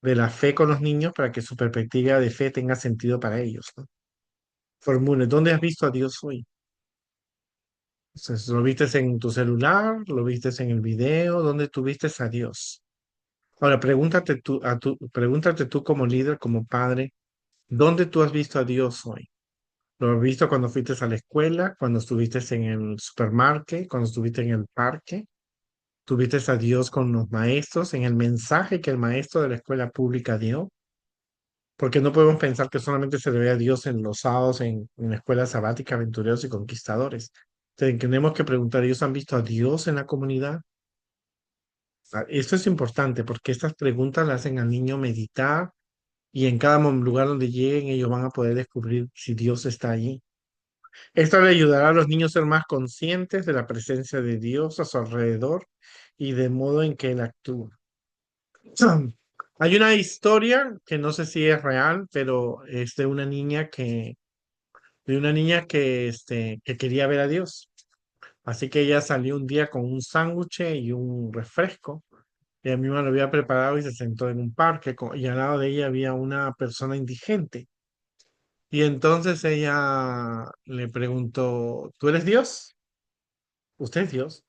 de la fe con los niños, para que su perspectiva de fe tenga sentido para ellos, ¿no? Formule, ¿dónde has visto a Dios hoy? Entonces, ¿lo viste en tu celular? ¿Lo viste en el video? ¿Dónde tuviste a Dios? Ahora, pregúntate tú como líder, como padre, ¿dónde tú has visto a Dios hoy? ¿Lo has visto cuando fuiste a la escuela, cuando estuviste en el supermercado, cuando estuviste en el parque? ¿Tuviste a Dios con los maestros en el mensaje que el maestro de la escuela pública dio? Porque no podemos pensar que solamente se le ve a Dios en los sábados en la escuela sabática, aventureros y conquistadores. Tenemos que preguntar, ¿ellos han visto a Dios en la comunidad? Esto es importante porque estas preguntas le hacen al niño meditar y en cada lugar donde lleguen ellos van a poder descubrir si Dios está allí. Esto le ayudará a los niños a ser más conscientes de la presencia de Dios a su alrededor y de modo en que Él actúa. Hay una historia que no sé si es real, pero es de una niña que quería ver a Dios. Así que ella salió un día con un sándwich y un refresco. Ella misma lo había preparado y se sentó en un parque y al lado de ella había una persona indigente. Y entonces ella le preguntó, ¿tú eres Dios? ¿Usted es Dios?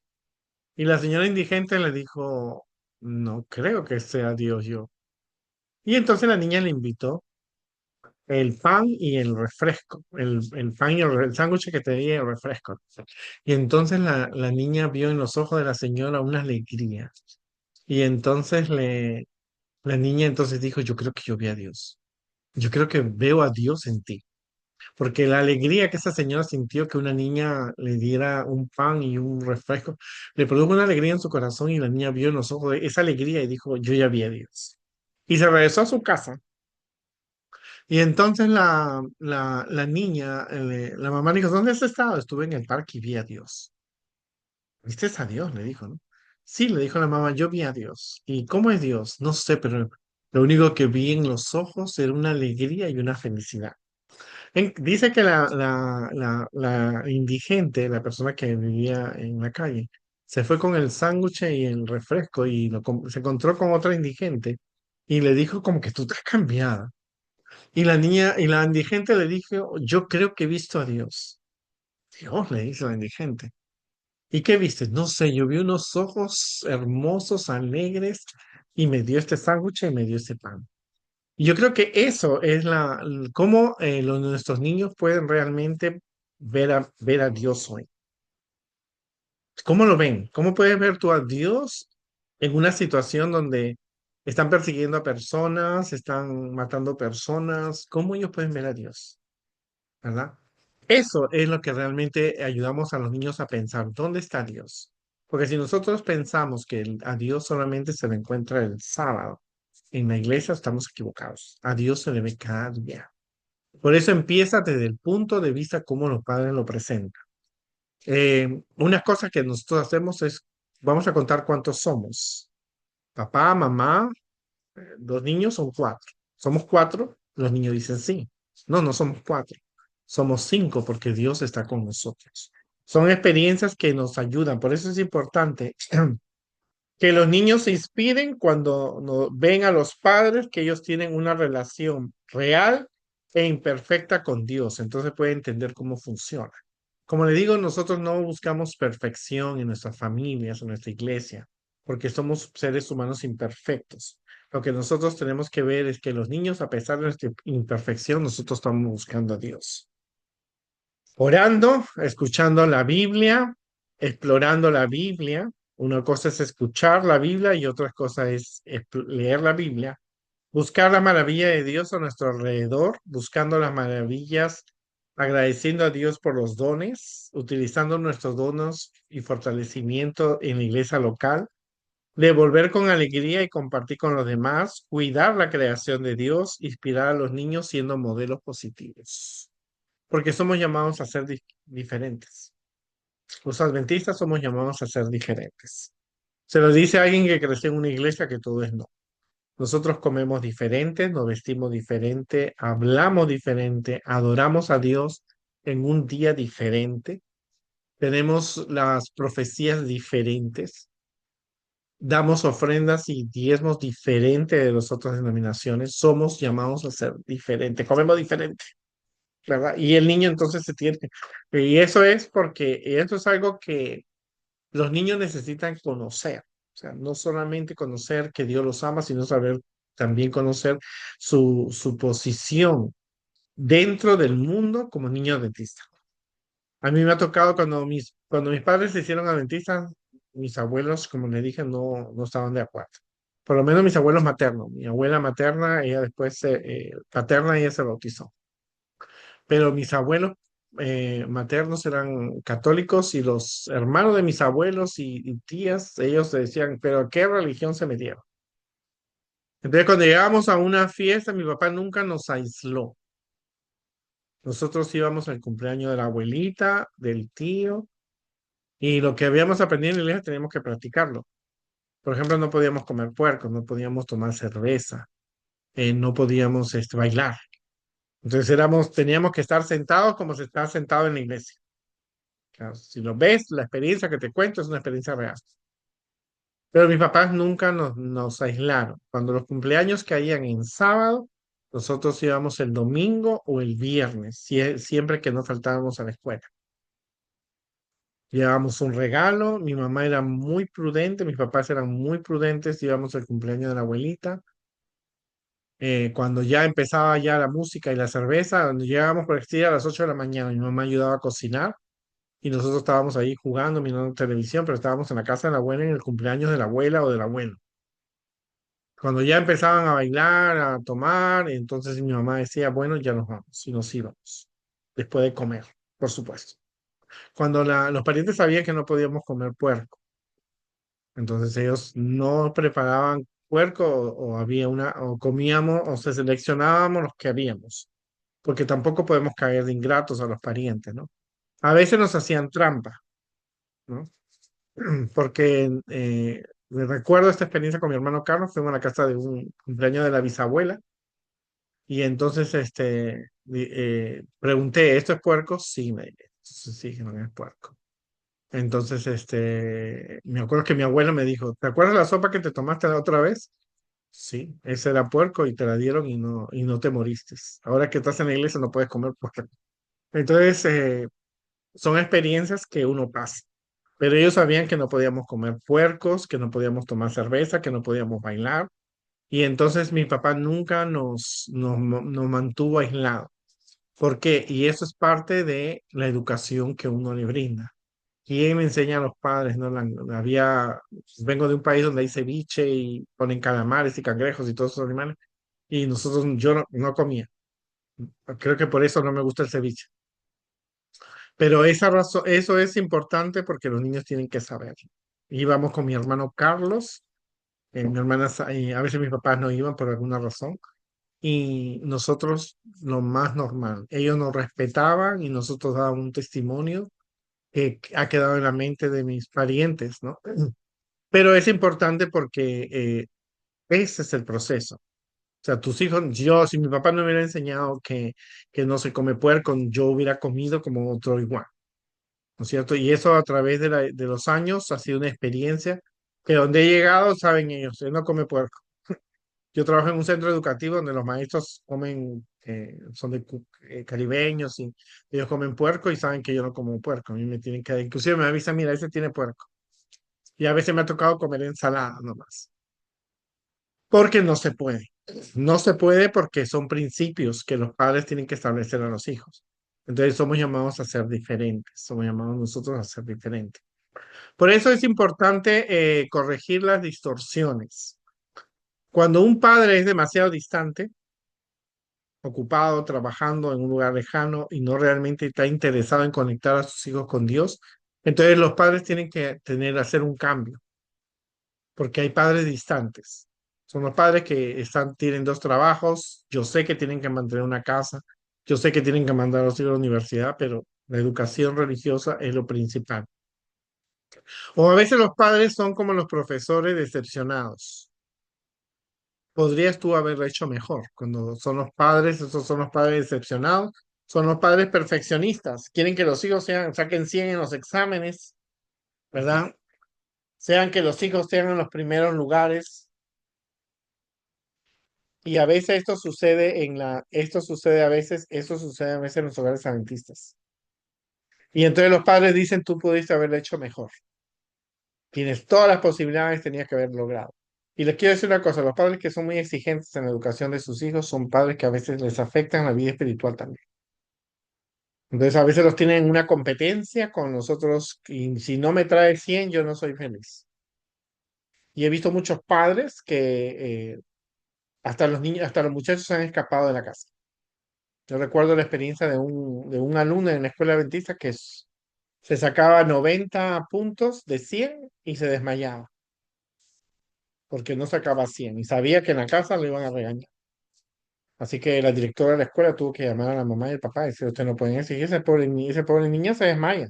Y la señora indigente le dijo, no creo que sea Dios yo. Y entonces la niña le invitó el pan y el refresco, el pan y el sándwich que tenía y el refresco. Y entonces la niña vio en los ojos de la señora una alegría. Y entonces la niña entonces dijo, yo creo que yo vi a Dios. Yo creo que veo a Dios en ti. Porque la alegría que esa señora sintió que una niña le diera un pan y un refresco, le produjo una alegría en su corazón y la niña vio en los ojos esa alegría y dijo, yo ya vi a Dios. Y se regresó a su casa Y entonces la niña, la mamá dijo, ¿dónde has estado? Estuve en el parque y vi a Dios. ¿Viste a Dios? Le dijo, ¿no? Sí, le dijo la mamá, yo vi a Dios. ¿Y cómo es Dios? No sé, pero lo único que vi en los ojos era una alegría y una felicidad. Dice que la indigente, la persona que vivía en la calle, se fue con el sándwich y el refresco y se encontró con otra indigente y le dijo como que tú estás cambiada. Y la niña, y la indigente le dijo, yo creo que he visto a Dios. Dios, le dice la indigente. ¿Y qué viste? No sé, yo vi unos ojos hermosos, alegres, y me dio este sándwich y me dio este pan. Y yo creo que eso es cómo nuestros niños pueden realmente ver a Dios hoy. ¿Cómo lo ven? ¿Cómo puedes ver tú a Dios en una situación donde están persiguiendo a personas, están matando personas? ¿Cómo ellos pueden ver a Dios? ¿Verdad? Eso es lo que realmente ayudamos a los niños a pensar, ¿dónde está Dios? Porque si nosotros pensamos que a Dios solamente se le encuentra el sábado en la iglesia, estamos equivocados. A Dios se le ve cada día. Por eso empieza desde el punto de vista como los padres lo presentan. Una cosa que nosotros hacemos es, vamos a contar cuántos somos. Papá, mamá, los niños son cuatro. ¿Somos cuatro? Los niños dicen sí. No, no somos cuatro. Somos cinco porque Dios está con nosotros. Son experiencias que nos ayudan. Por eso es importante que los niños se inspiren cuando ven a los padres que ellos tienen una relación real e imperfecta con Dios. Entonces pueden entender cómo funciona. Como le digo, nosotros no buscamos perfección en nuestras familias, en nuestra iglesia, porque somos seres humanos imperfectos. Lo que nosotros tenemos que ver es que los niños, a pesar de nuestra imperfección, nosotros estamos buscando a Dios. Orando, escuchando la Biblia, explorando la Biblia. Una cosa es escuchar la Biblia y otra cosa es leer la Biblia. Buscar la maravilla de Dios a nuestro alrededor, buscando las maravillas, agradeciendo a Dios por los dones, utilizando nuestros dones y fortalecimiento en la iglesia local, devolver con alegría y compartir con los demás, cuidar la creación de Dios, inspirar a los niños siendo modelos positivos, porque somos llamados a ser diferentes. Los adventistas somos llamados a ser diferentes. Se lo dice a alguien que creció en una iglesia que todo es no. Nosotros comemos diferente, nos vestimos diferente, hablamos diferente, adoramos a Dios en un día diferente, tenemos las profecías diferentes, damos ofrendas y diezmos diferentes de las otras denominaciones, somos llamados a ser diferentes, comemos diferente, ¿verdad? Y el niño entonces se tiene, y eso es porque eso es algo que los niños necesitan conocer, o sea, no solamente conocer que Dios los ama, sino saber también conocer su posición dentro del mundo como niño adventista. A mí me ha tocado cuando mis padres se hicieron adventistas, mis abuelos, como le dije, no estaban de acuerdo. Por lo menos mis abuelos maternos. Mi abuela materna, ella después, paterna, ella se bautizó. Pero mis abuelos maternos eran católicos y los hermanos de mis abuelos y tías, ellos decían, pero ¿a qué religión se metieron? Entonces, cuando llegábamos a una fiesta, mi papá nunca nos aisló. Nosotros íbamos al cumpleaños de la abuelita, del tío, y lo que habíamos aprendido en la iglesia teníamos que practicarlo. Por ejemplo, no podíamos comer puerco, no podíamos tomar cerveza, no podíamos bailar. Entonces teníamos que estar sentados como se está sentado en la iglesia. Claro, si lo ves, la experiencia que te cuento es una experiencia real. Pero mis papás nunca nos aislaron. Cuando los cumpleaños caían en sábado, nosotros íbamos el domingo o el viernes, siempre que no faltábamos a la escuela. Llevábamos un regalo, mi mamá era muy prudente, mis papás eran muy prudentes, íbamos al cumpleaños de la abuelita. Cuando ya empezaba ya la música y la cerveza, cuando llegábamos por el a las 8 de la mañana, mi mamá ayudaba a cocinar y nosotros estábamos ahí jugando, mirando televisión, pero estábamos en la casa de la abuela en el cumpleaños de la abuela o del abuelo. Cuando ya empezaban a bailar, a tomar, entonces mi mamá decía, bueno, ya nos vamos y nos íbamos, después de comer, por supuesto. Cuando los parientes sabían que no podíamos comer puerco, entonces ellos no preparaban puerco o había o comíamos o se seleccionábamos los que habíamos, porque tampoco podemos caer de ingratos a los parientes, ¿no? A veces nos hacían trampa, ¿no? Porque me recuerdo esta experiencia con mi hermano Carlos, fuimos a la casa de un cumpleaños de la bisabuela y entonces pregunté, ¿esto es puerco? Sí, entonces sí, no es puerco. Entonces, me acuerdo que mi abuela me dijo, ¿te acuerdas la sopa que te tomaste la otra vez? Sí, ese era puerco y te la dieron y no te moriste. Ahora que estás en la iglesia no puedes comer puerco. Entonces, son experiencias que uno pasa. Pero ellos sabían que no podíamos comer puercos, que no podíamos tomar cerveza, que no podíamos bailar. Y entonces mi papá nunca nos mantuvo aislados. ¿Por qué? Y eso es parte de la educación que uno le brinda. ¿Quién le enseña a los padres? ¿No? Vengo de un país donde hay ceviche y ponen calamares y cangrejos y todos esos animales. Y yo no comía. Creo que por eso no me gusta el ceviche. Pero esa razón, eso es importante porque los niños tienen que saber. Íbamos con mi hermano Carlos, mi hermana, a veces mis papás no iban por alguna razón, y nosotros lo más normal. Ellos nos respetaban y nosotros dábamos un testimonio que ha quedado en la mente de mis parientes, ¿no? Pero es importante porque ese es el proceso. O sea, tus hijos, si mi papá no me hubiera enseñado que no se come puerco, yo hubiera comido como otro igual. ¿No es cierto? Y eso a través de los años ha sido una experiencia que donde he llegado, saben ellos, él no come puerco. Yo trabajo en un centro educativo donde los maestros comen, son caribeños y ellos comen puerco y saben que yo no como puerco. A mí me tienen que, inclusive me avisan, mira, ese tiene puerco. Y a veces me ha tocado comer ensalada nomás. Porque no se puede. No se puede porque son principios que los padres tienen que establecer a los hijos. Entonces somos llamados a ser diferentes, somos llamados nosotros a ser diferentes. Por eso es importante corregir las distorsiones. Cuando un padre es demasiado distante, ocupado, trabajando en un lugar lejano y no realmente está interesado en conectar a sus hijos con Dios, entonces los padres tienen que hacer un cambio, porque hay padres distantes. Son los padres que tienen dos trabajos, yo sé que tienen que mantener una casa, yo sé que tienen que mandar a los hijos a la universidad, pero la educación religiosa es lo principal. O a veces los padres son como los profesores decepcionados. Podrías tú haberlo hecho mejor. Cuando son los padres, esos son los padres decepcionados, son los padres perfeccionistas. Quieren que los hijos saquen 100 en los exámenes, ¿verdad? Sean que los hijos tengan los primeros lugares. Y a veces esto sucede a veces en los hogares adventistas. Y entonces los padres dicen, tú pudiste haberlo hecho mejor. Tienes todas las posibilidades, tenías que haber logrado. Y les quiero decir una cosa, los padres que son muy exigentes en la educación de sus hijos son padres que a veces les afectan la vida espiritual también. Entonces a veces los tienen en una competencia con nosotros y si no me trae 100 yo no soy feliz. Y he visto muchos padres que hasta los niños, hasta los muchachos se han escapado de la casa. Yo recuerdo la experiencia de un alumno en la escuela adventista se sacaba 90 puntos de 100 y se desmayaba porque no sacaba 100 y sabía que en la casa lo iban a regañar. Así que la directora de la escuela tuvo que llamar a la mamá y el papá y decir, usted no pueden exigir, ese pobre niño se desmaya.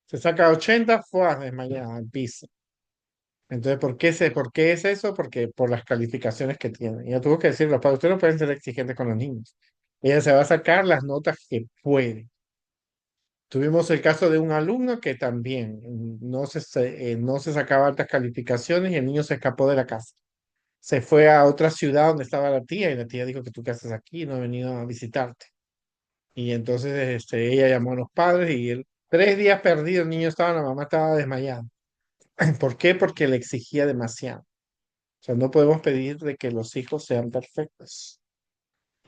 Se saca 80, fue a desmayar al piso. Entonces, ¿por qué es eso? Porque por las calificaciones que tiene. Ella tuvo que decirle, los padres, ustedes no pueden ser exigentes con los niños. Ella se va a sacar las notas que puede. Tuvimos el caso de un alumno que también no se sacaba altas calificaciones y el niño se escapó de la casa. Se fue a otra ciudad donde estaba la tía y la tía dijo que tú qué haces aquí, no he venido a visitarte. Y entonces ella llamó a los padres y 3 días perdido, el niño estaba, la mamá estaba desmayada. ¿Por qué? Porque le exigía demasiado. O sea, no podemos pedir de que los hijos sean perfectos.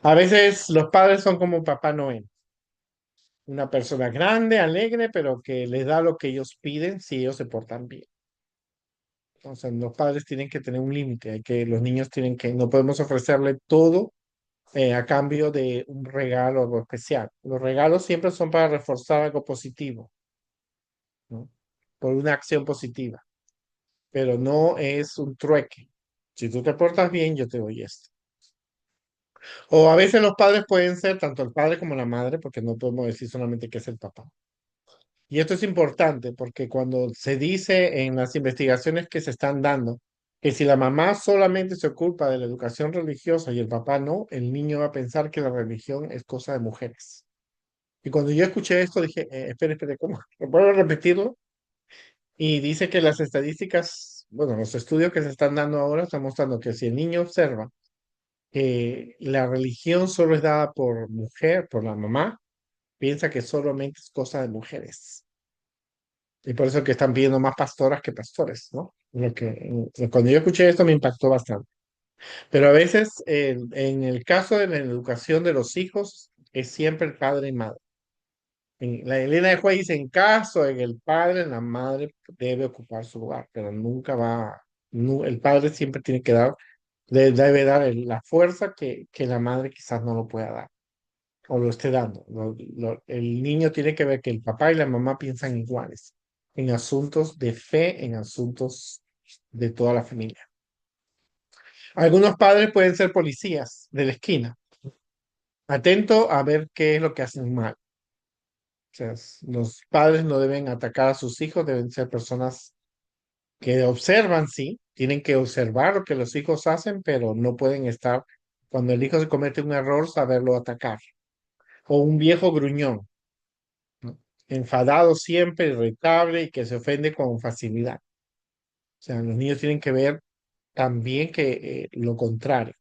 A veces los padres son como Papá Noel, una persona grande, alegre, pero que les da lo que ellos piden si ellos se portan bien. O sea, los padres tienen que tener un límite, los niños tienen que, no podemos ofrecerle todo a cambio de un regalo o algo especial. Los regalos siempre son para reforzar algo positivo, ¿no? Por una acción positiva, pero no es un trueque. Si tú te portas bien, yo te doy esto. O a veces los padres pueden ser tanto el padre como la madre, porque no podemos decir solamente que es el papá. Y esto es importante porque cuando se dice en las investigaciones que se están dando que si la mamá solamente se ocupa de la educación religiosa y el papá no, el niño va a pensar que la religión es cosa de mujeres. Y cuando yo escuché esto dije, espere, espere, ¿cómo? ¿Puedo repetirlo? Y dice que las estadísticas, bueno, los estudios que se están dando ahora están mostrando que si el niño observa que la religión solo es dada por mujer, por la mamá, piensa que solamente es cosa de mujeres. Y por eso que están pidiendo más pastoras que pastores, ¿no? Cuando yo escuché esto me impactó bastante. Pero a veces, en el caso de la educación de los hijos, es siempre el padre y madre. En la Elena de Juez dice, en caso en el padre, la madre debe ocupar su lugar, pero nunca va, el padre siempre tiene que dar, debe dar la fuerza que la madre quizás no lo pueda dar o lo esté dando. El niño tiene que ver que el papá y la mamá piensan iguales en asuntos de fe, en asuntos de toda la familia. Algunos padres pueden ser policías de la esquina, atento a ver qué es lo que hacen mal. O sea, los padres no deben atacar a sus hijos, deben ser personas que observan, sí, tienen que observar lo que los hijos hacen, pero no pueden estar, cuando el hijo se comete un error, saberlo atacar. O un viejo gruñón, ¿no? Enfadado siempre, irritable y que se ofende con facilidad. O sea, los niños tienen que ver también que lo contrario,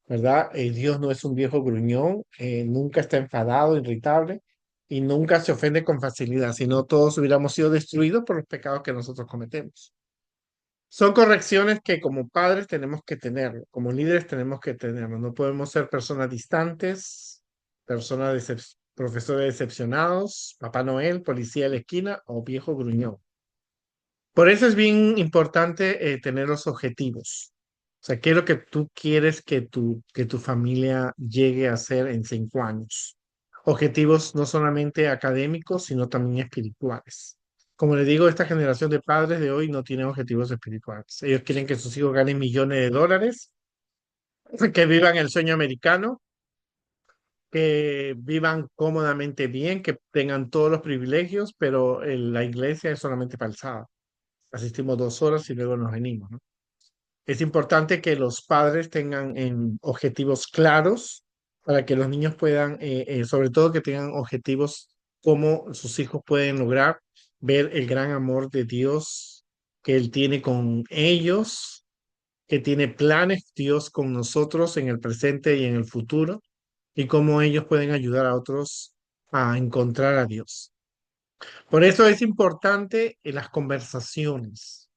¿verdad? Dios no es un viejo gruñón, nunca está enfadado, irritable y nunca se ofende con facilidad, si no todos hubiéramos sido destruidos por los pecados que nosotros cometemos. Son correcciones que como padres tenemos que tener, como líderes tenemos que tenerlo. No podemos ser personas distantes, profesores decepcionados, Papá Noel, policía de la esquina o viejo gruñón. Por eso es bien importante tener los objetivos. O sea, ¿qué es lo que tú quieres que tu familia llegue a hacer en 5 años? Objetivos no solamente académicos, sino también espirituales. Como le digo, esta generación de padres de hoy no tiene objetivos espirituales. Ellos quieren que sus hijos ganen millones de dólares, que vivan el sueño americano, que vivan cómodamente bien, que tengan todos los privilegios, pero la iglesia es solamente falsada. Asistimos 2 horas y luego nos venimos, ¿no? Es importante que los padres tengan objetivos claros para que los niños puedan, sobre todo que tengan objetivos como sus hijos pueden lograr ver el gran amor de Dios que Él tiene con ellos, que tiene planes Dios con nosotros en el presente y en el futuro, y cómo ellos pueden ayudar a otros a encontrar a Dios. Por eso es importante las conversaciones.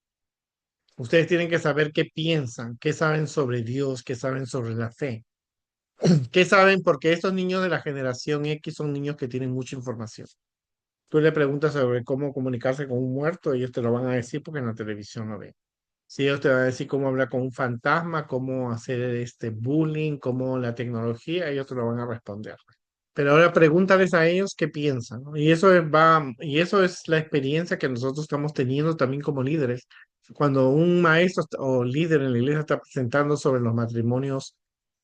Ustedes tienen que saber qué piensan, qué saben sobre Dios, qué saben sobre la fe, qué saben, porque estos niños de la generación X son niños que tienen mucha información. Tú le preguntas sobre cómo comunicarse con un muerto, ellos te lo van a decir porque en la televisión lo ven. Si ellos te van a decir cómo hablar con un fantasma, cómo hacer este bullying, cómo la tecnología, ellos te lo van a responder. Pero ahora pregúntales a ellos qué piensan, ¿no? Y eso es la experiencia que nosotros estamos teniendo también como líderes. Cuando un maestro o líder en la iglesia está presentando sobre los matrimonios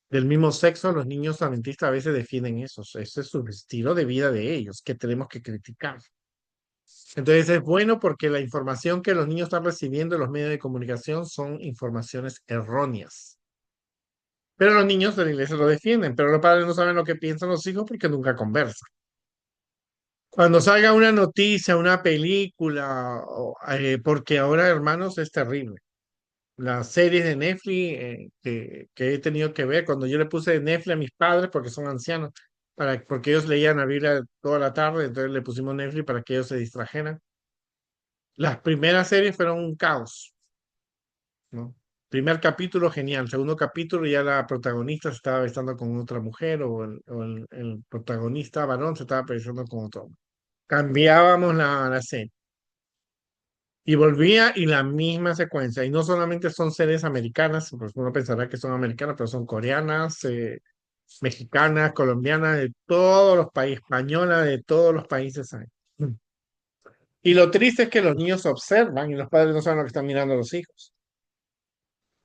del mismo sexo, los niños adventistas a veces defienden eso. Ese es su estilo de vida de ellos, que tenemos que criticar. Entonces es bueno porque la información que los niños están recibiendo en los medios de comunicación son informaciones erróneas. Pero los niños de la iglesia lo defienden, pero los padres no saben lo que piensan los hijos porque nunca conversan. Cuando salga una noticia, una película, porque ahora, hermanos, es terrible. Las series de Netflix que he tenido que ver, cuando yo le puse Netflix a mis padres, porque son ancianos, porque ellos leían la Biblia toda la tarde, entonces le pusimos Netflix para que ellos se distrajeran. Las primeras series fueron un caos, ¿no? Primer capítulo, genial. Segundo capítulo, ya la protagonista se estaba besando con otra mujer o el protagonista varón se estaba besando con otro hombre. Cambiábamos la serie y volvía y la misma secuencia. Y no solamente son series americanas, pues uno pensará que son americanas, pero son coreanas, mexicanas, colombianas, de todos los países, españolas, de todos los países hay. Y lo triste es que los niños observan y los padres no saben lo que están mirando los hijos.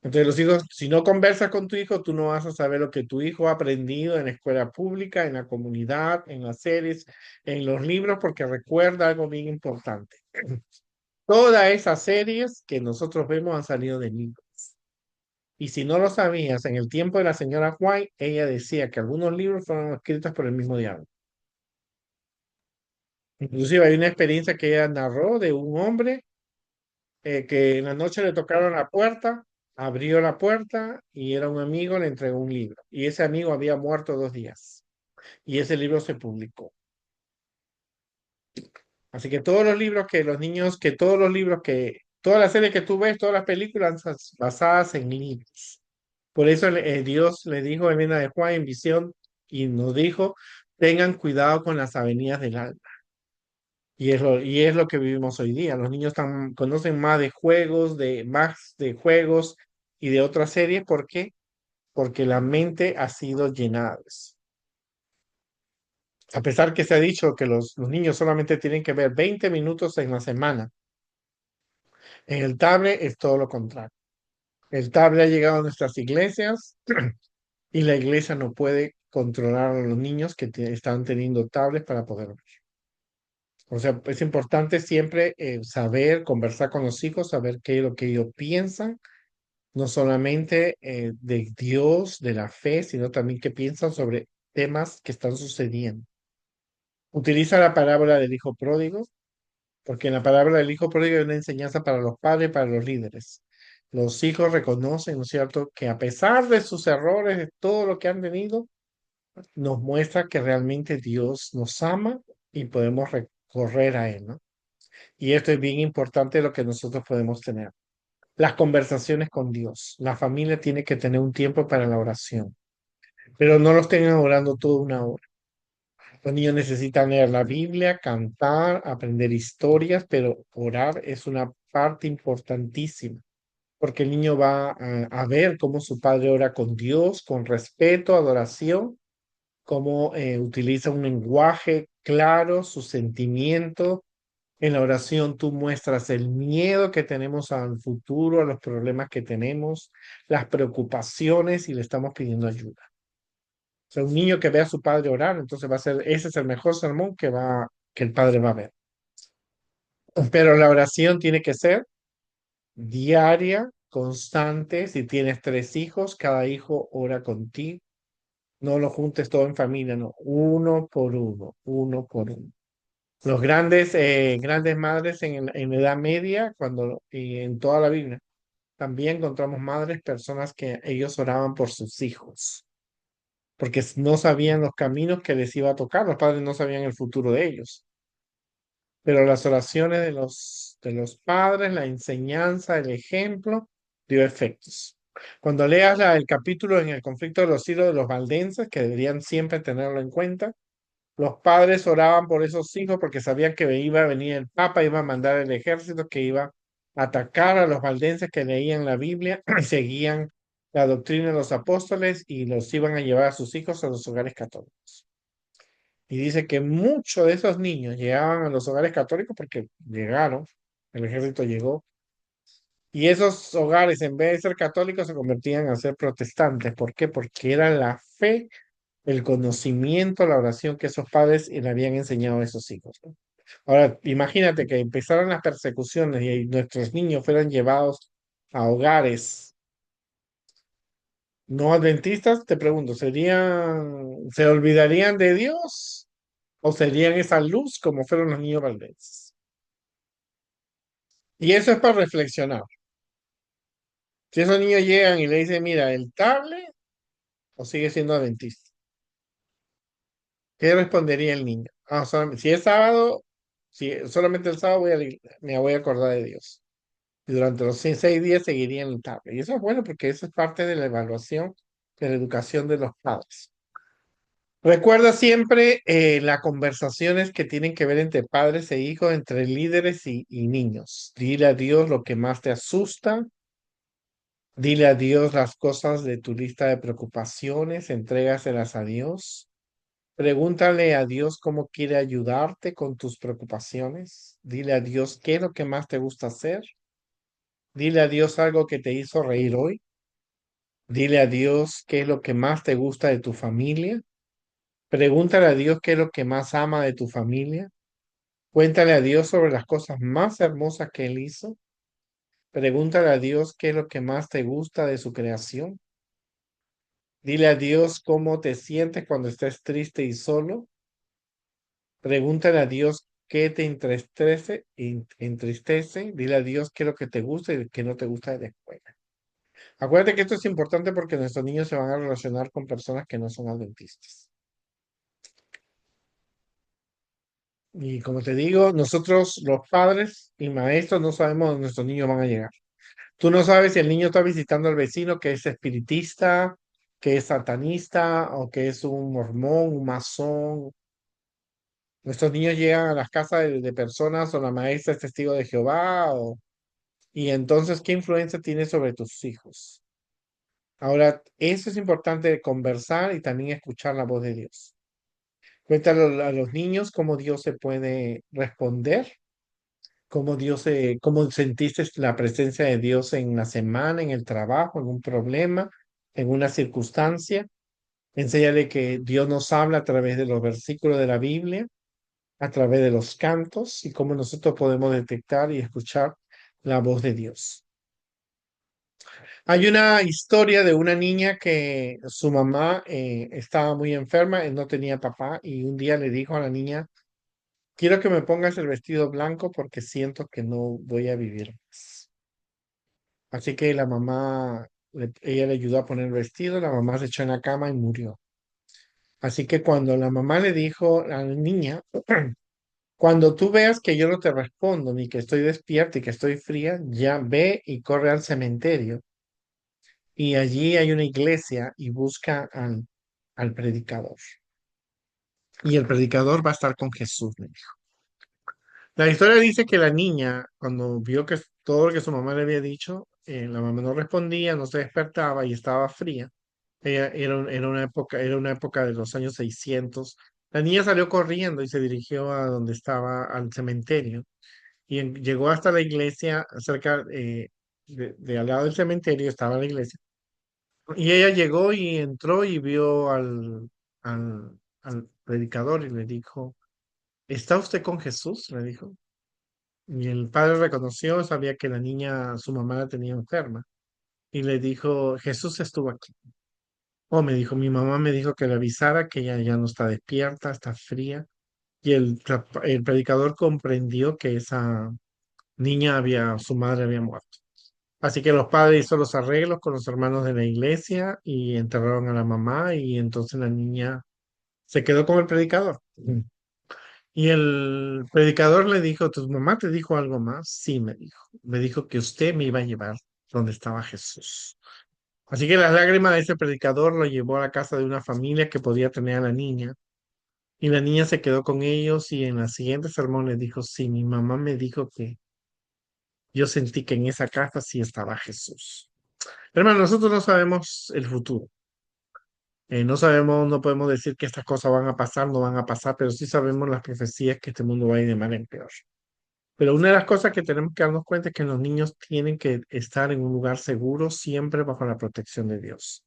Entonces los hijos, si no conversas con tu hijo, tú no vas a saber lo que tu hijo ha aprendido en la escuela pública, en la comunidad, en las series, en los libros, porque recuerda algo bien importante. Todas esas series que nosotros vemos han salido de libros. Y si no lo sabías, en el tiempo de la señora White, ella decía que algunos libros fueron escritos por el mismo diablo. Inclusive hay una experiencia que ella narró de un hombre que en la noche le tocaron la puerta, abrió la puerta y era un amigo, le entregó un libro. Y ese amigo había muerto 2 días. Y ese libro se publicó. Así que todos los libros que los niños, que todos los libros que, todas las series que tú ves, todas las películas basadas en libros. Por eso Dios le dijo a Elena de Juan en visión y nos dijo, tengan cuidado con las avenidas del alma. Y es lo que vivimos hoy día. Los niños conocen más de juegos y de otras series. ¿Por qué? Porque la mente ha sido llenada de eso. A pesar que se ha dicho que los niños solamente tienen que ver 20 minutos en la semana, en el tablet es todo lo contrario. El tablet ha llegado a nuestras iglesias y la iglesia no puede controlar a los niños que están teniendo tablets para poder ver. O sea, es importante siempre saber, conversar con los hijos, saber qué es lo que ellos piensan, no solamente de Dios, de la fe, sino también qué piensan sobre temas que están sucediendo. Utiliza la parábola del hijo pródigo, porque en la parábola del hijo pródigo hay una enseñanza para los padres, para los líderes. Los hijos reconocen, ¿no es cierto?, que a pesar de sus errores, de todo lo que han tenido, nos muestra que realmente Dios nos ama y podemos recorrer a Él, ¿no? Y esto es bien importante lo que nosotros podemos tener. Las conversaciones con Dios. La familia tiene que tener un tiempo para la oración, pero no los tengan orando toda una hora. Los niños necesitan leer la Biblia, cantar, aprender historias, pero orar es una parte importantísima, porque el niño va a ver cómo su padre ora con Dios, con respeto, adoración, cómo utiliza un lenguaje claro, sus sentimientos. En la oración tú muestras el miedo que tenemos al futuro, a los problemas que tenemos, las preocupaciones y le estamos pidiendo ayuda. O sea, un niño que ve a su padre orar, entonces ese es el mejor sermón que el padre va a ver. Pero la oración tiene que ser diaria, constante. Si tienes 3 hijos, cada hijo ora contigo. No lo juntes todo en familia, no, uno por uno, uno por uno. Los grandes madres en la Edad Media, y en toda la Biblia, también encontramos madres, personas que ellos oraban por sus hijos, porque no sabían los caminos que les iba a tocar, los padres no sabían el futuro de ellos, pero las oraciones de los padres, la enseñanza, el ejemplo, dio efectos. Cuando leas el capítulo en el conflicto de los hijos de los valdenses, que deberían siempre tenerlo en cuenta, los padres oraban por esos hijos porque sabían que iba a venir el Papa, iba a mandar el ejército que iba a atacar a los valdenses que leían la Biblia y seguían la doctrina de los apóstoles y los iban a llevar a sus hijos a los hogares católicos. Y dice que muchos de esos niños llegaban a los hogares católicos porque llegaron, el ejército llegó, y esos hogares en vez de ser católicos se convertían a ser protestantes. ¿Por qué? Porque era la fe, el conocimiento, la oración que esos padres le habían enseñado a esos hijos, ¿no? Ahora, imagínate que empezaran las persecuciones y nuestros niños fueran llevados a hogares no adventistas, te pregunto, ¿se olvidarían de Dios o serían esa luz como fueron los niños valdenses? Y eso es para reflexionar. Si esos niños llegan y le dicen, mira, el tablet o sigue siendo adventista, ¿qué respondería el niño? Si es sábado, si solamente el sábado me voy a acordar de Dios. Y durante los 6 días seguiría en el tablet. Y eso es bueno porque eso es parte de la evaluación de la educación de los padres. Recuerda siempre las conversaciones que tienen que ver entre padres e hijos, entre líderes y niños. Dile a Dios lo que más te asusta. Dile a Dios las cosas de tu lista de preocupaciones. Entrégaselas a Dios. Pregúntale a Dios cómo quiere ayudarte con tus preocupaciones. Dile a Dios qué es lo que más te gusta hacer. Dile a Dios algo que te hizo reír hoy. Dile a Dios qué es lo que más te gusta de tu familia. Pregúntale a Dios qué es lo que más ama de tu familia. Cuéntale a Dios sobre las cosas más hermosas que Él hizo. Pregúntale a Dios qué es lo que más te gusta de su creación. Dile a Dios cómo te sientes cuando estés triste y solo. Pregúntale a Dios qué te entristece. Dile a Dios qué es lo que te gusta y qué no te gusta de la escuela. Acuérdate que esto es importante porque nuestros niños se van a relacionar con personas que no son adventistas. Y como te digo, nosotros los padres y maestros no sabemos dónde nuestros niños van a llegar. Tú no sabes si el niño está visitando al vecino que es espiritista, que es satanista o que es un mormón, un masón. Nuestros niños llegan a las casas de personas o la maestra es testigo de Jehová y entonces, ¿qué influencia tiene sobre tus hijos? Ahora, eso es importante conversar y también escuchar la voz de Dios. Cuéntale a los niños cómo Dios se puede responder, cómo sentiste la presencia de Dios en la semana, en el trabajo, en un problema, en una circunstancia. Enséñale que Dios nos habla a través de los versículos de la Biblia, a través de los cantos y cómo nosotros podemos detectar y escuchar la voz de Dios. Hay una historia de una niña que su mamá estaba muy enferma, no tenía papá y un día le dijo a la niña, quiero que me pongas el vestido blanco porque siento que no voy a vivir más. Así que la mamá, ella le ayudó a poner el vestido, la mamá se echó en la cama y murió. Así que cuando la mamá le dijo a la niña, cuando tú veas que yo no te respondo, ni que estoy despierta y que estoy fría, ya ve y corre al cementerio. Y allí hay una iglesia y busca al predicador. Y el predicador va a estar con Jesús, le dijo. La historia dice que la niña, cuando vio que todo lo que su mamá le había dicho, la mamá no respondía, no se despertaba y estaba fría. Era una época de los años 600. La niña salió corriendo y se dirigió a donde estaba, al cementerio. Y llegó hasta la iglesia, cerca de al lado del cementerio estaba la iglesia. Y ella llegó y entró y vio al predicador y le dijo, ¿está usted con Jesús? Le dijo. Y el padre reconoció, sabía que la niña, su mamá la tenía enferma. Y le dijo, Jesús estuvo aquí. Oh, me dijo, mi mamá me dijo que le avisara que ella ya no está despierta, está fría. Y el predicador comprendió que esa niña su madre había muerto. Así que los padres hizo los arreglos con los hermanos de la iglesia y enterraron a la mamá y entonces la niña se quedó con el predicador. Y el predicador le dijo, ¿tu mamá te dijo algo más? Sí, me dijo. Me dijo que usted me iba a llevar donde estaba Jesús. Así que las lágrimas de ese predicador lo llevó a la casa de una familia que podía tener a la niña. Y la niña se quedó con ellos y en la siguiente sermón le dijo, sí, mi mamá me dijo que yo sentí que en esa casa sí estaba Jesús. Hermano, nosotros no sabemos el futuro. No sabemos, no podemos decir que estas cosas van a pasar, no van a pasar, pero sí sabemos las profecías que este mundo va a ir de mal en peor. Pero una de las cosas que tenemos que darnos cuenta es que los niños tienen que estar en un lugar seguro, siempre bajo la protección de Dios.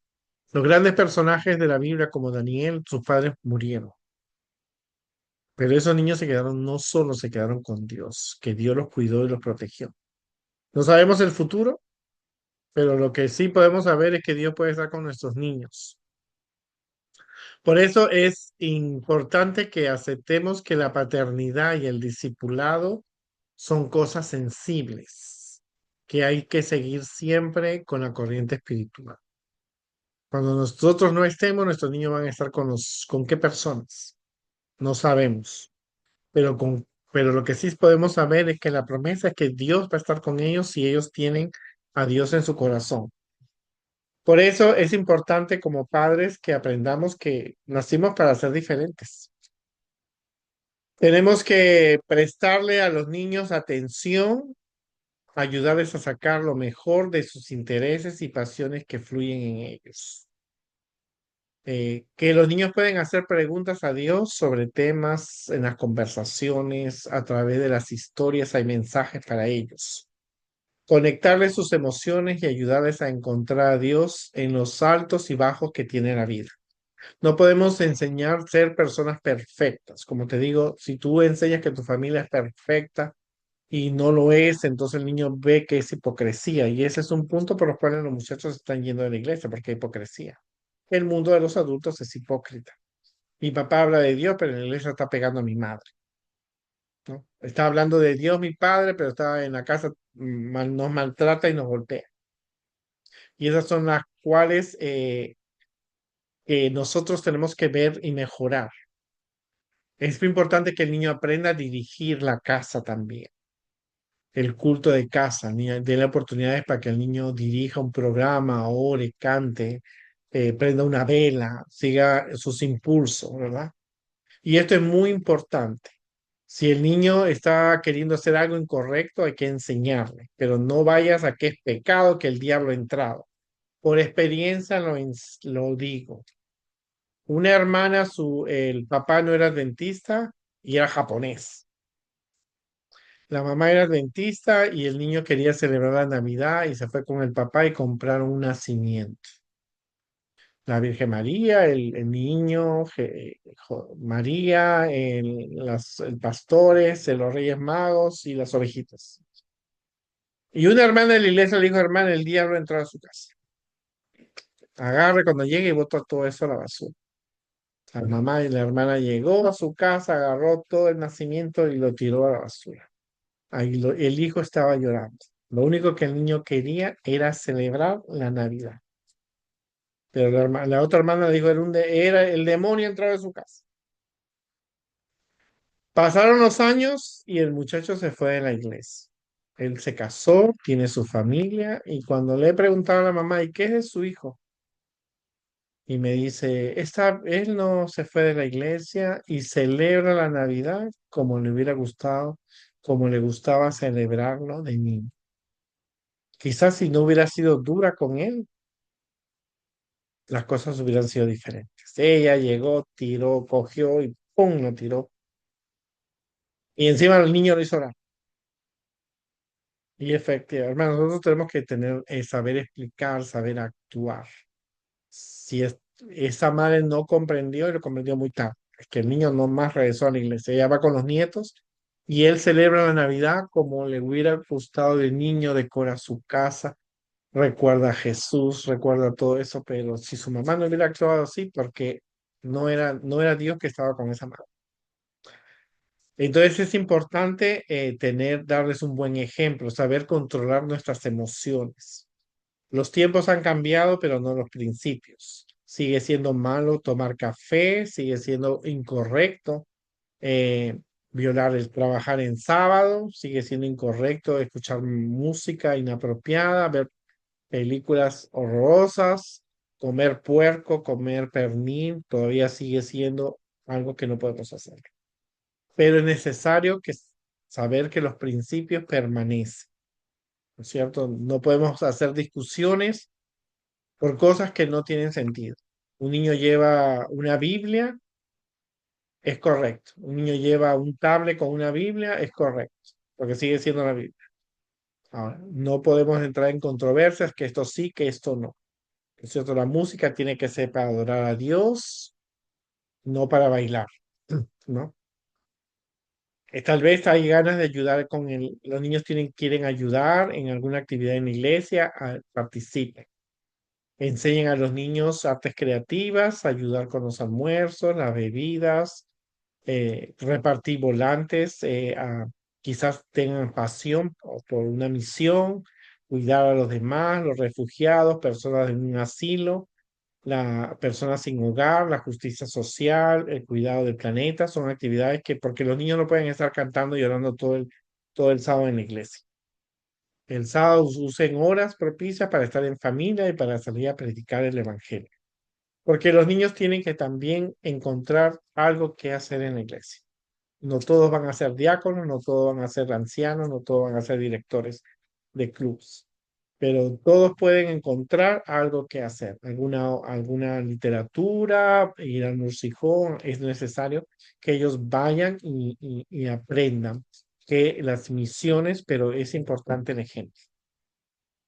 Los grandes personajes de la Biblia, como Daniel, sus padres murieron. Pero esos niños se quedaron, no solo se quedaron con Dios, que Dios los cuidó y los protegió. No sabemos el futuro, pero lo que sí podemos saber es que Dios puede estar con nuestros niños. Por eso es importante que aceptemos que la paternidad y el discipulado son cosas sensibles, que hay que seguir siempre con la corriente espiritual. Cuando nosotros no estemos, nuestros niños van a estar ¿con qué personas? No sabemos, pero lo que sí podemos saber es que la promesa es que Dios va a estar con ellos si ellos tienen a Dios en su corazón. Por eso es importante como padres que aprendamos que nacimos para ser diferentes. Tenemos que prestarle a los niños atención, ayudarles a sacar lo mejor de sus intereses y pasiones que fluyen en ellos. Que los niños pueden hacer preguntas a Dios sobre temas en las conversaciones, a través de las historias hay mensajes para ellos. conectarles sus emociones y ayudarles a encontrar a Dios en los altos y bajos que tiene la vida. No podemos enseñar a ser personas perfectas. Como te digo, si tú enseñas que tu familia es perfecta y no lo es, entonces el niño ve que es hipocresía. Y ese es un punto por los cuales los muchachos están yendo de la iglesia, porque hay hipocresía. El mundo de los adultos es hipócrita. Mi papá habla de Dios, pero en la iglesia está pegando a mi madre, ¿no? Está hablando de Dios, mi padre, pero está en la casa, nos maltrata y nos golpea. Y esas son las cuales que nosotros tenemos que ver y mejorar. Es muy importante que el niño aprenda a dirigir la casa también, el culto de casa, dé oportunidades para que el niño dirija un programa, ore, cante, prenda una vela, siga sus impulsos, ¿verdad? Y esto es muy importante. Si el niño está queriendo hacer algo incorrecto, hay que enseñarle, pero no vayas a que es pecado que el diablo ha entrado. Por experiencia lo digo. Una hermana, el papá no era dentista y era japonés. La mamá era dentista y el niño quería celebrar la Navidad y se fue con el papá y compraron un nacimiento. La Virgen María, el niño, María, el pastores, los Reyes Magos y las ovejitas. Y una hermana de la iglesia le dijo, hermana, el diablo entró a su casa. Agarre cuando llegue y bota todo eso a la basura. La mamá y la hermana llegó a su casa, agarró todo el nacimiento y lo tiró a la basura. Ahí el hijo estaba llorando. Lo único que el niño quería era celebrar la Navidad. Pero la otra hermana le dijo, era el demonio entraba en su casa. Pasaron los años y el muchacho se fue de la iglesia. Él se casó, tiene su familia y cuando le preguntaba a la mamá, ¿y qué es de su hijo? Y me dice, él no se fue de la iglesia y celebra la Navidad como le hubiera gustado, como le gustaba celebrarlo de niño. Quizás si no hubiera sido dura con él, las cosas hubieran sido diferentes. Ella llegó, tiró, cogió y ¡pum! Lo tiró. Y encima el niño lo hizo orar. Y efectivamente, hermano, nosotros tenemos que saber explicar, saber actuar. Si esa madre no comprendió y lo comprendió muy tarde, es que el niño no más regresó a la iglesia, ella va con los nietos y él celebra la Navidad como le hubiera gustado de niño, decora su casa, recuerda a Jesús, recuerda todo eso, pero si su mamá no hubiera actuado así, porque no era Dios que estaba con esa madre. Entonces es importante darles un buen ejemplo, saber controlar nuestras emociones. Los tiempos han cambiado, pero no los principios. Sigue siendo malo tomar café, sigue siendo incorrecto eh, trabajar en sábado, sigue siendo incorrecto escuchar música inapropiada, ver películas horrorosas, comer puerco, comer pernil, todavía sigue siendo algo que no podemos hacer. Pero es necesario saber que los principios permanecen, ¿no es cierto? No podemos hacer discusiones por cosas que no tienen sentido. Un niño lleva una Biblia, es correcto. Un niño lleva un tablet con una Biblia, es correcto, porque sigue siendo la Biblia. Ahora, no podemos entrar en controversias, que esto sí, que esto no. ¿Es cierto? La música tiene que ser para adorar a Dios, no para bailar, ¿no? Tal vez hay ganas de ayudar los niños quieren ayudar en alguna actividad en la iglesia, participen. Enseñen a los niños artes creativas, ayudar con los almuerzos, las bebidas, repartir volantes, quizás tengan pasión por una misión, cuidar a los demás, los refugiados, personas en un asilo, la persona sin hogar, la justicia social, el cuidado del planeta, son actividades porque los niños no pueden estar cantando y llorando todo el sábado en la iglesia. El sábado usen horas propicias para estar en familia y para salir a predicar el evangelio. Porque los niños tienen que también encontrar algo que hacer en la iglesia. No todos van a ser diáconos, no todos van a ser ancianos, no todos van a ser directores de clubes, pero todos pueden encontrar algo que hacer, alguna literatura, ir al musicón, es necesario que ellos vayan y aprendan que las misiones, pero es importante el ejemplo.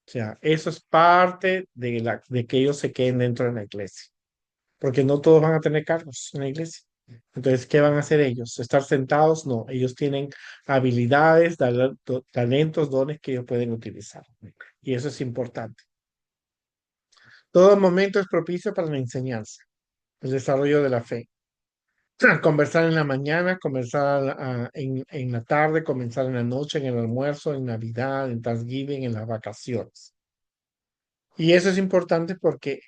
O sea, eso es parte de que ellos se queden dentro de la iglesia, porque no todos van a tener cargos en la iglesia. Entonces, ¿qué van a hacer ellos? ¿Estar sentados? No, ellos tienen habilidades, talentos, dones que ellos pueden utilizar. Y eso es importante. Todo momento es propicio para la enseñanza, el desarrollo de la fe. Conversar en la mañana, conversar en la tarde, conversar en la noche, en el almuerzo, en Navidad, en Thanksgiving, en las vacaciones. Y eso es importante porque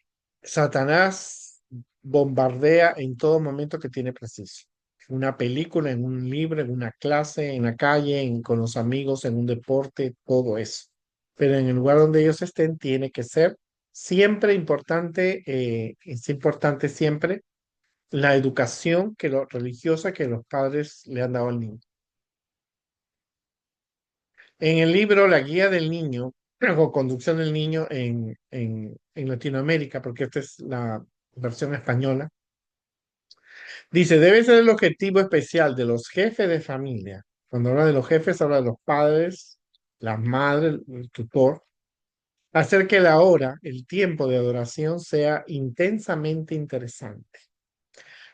Satanás bombardea en todo momento que tiene preciso. En una película, en un libro, en una clase, en la calle, con los amigos, en un deporte, todo eso. Pero en el lugar donde ellos estén, tiene que ser siempre importante, es importante siempre la educación religiosa que los padres le han dado al niño. En el libro La Guía del Niño, o Conducción del Niño en Latinoamérica, porque esta es la versión española, dice, debe ser el objetivo especial de los jefes de familia. Cuando habla de los jefes, habla de los padres, las madres, el tutor, hacer que la hora, el tiempo de adoración sea intensamente interesante.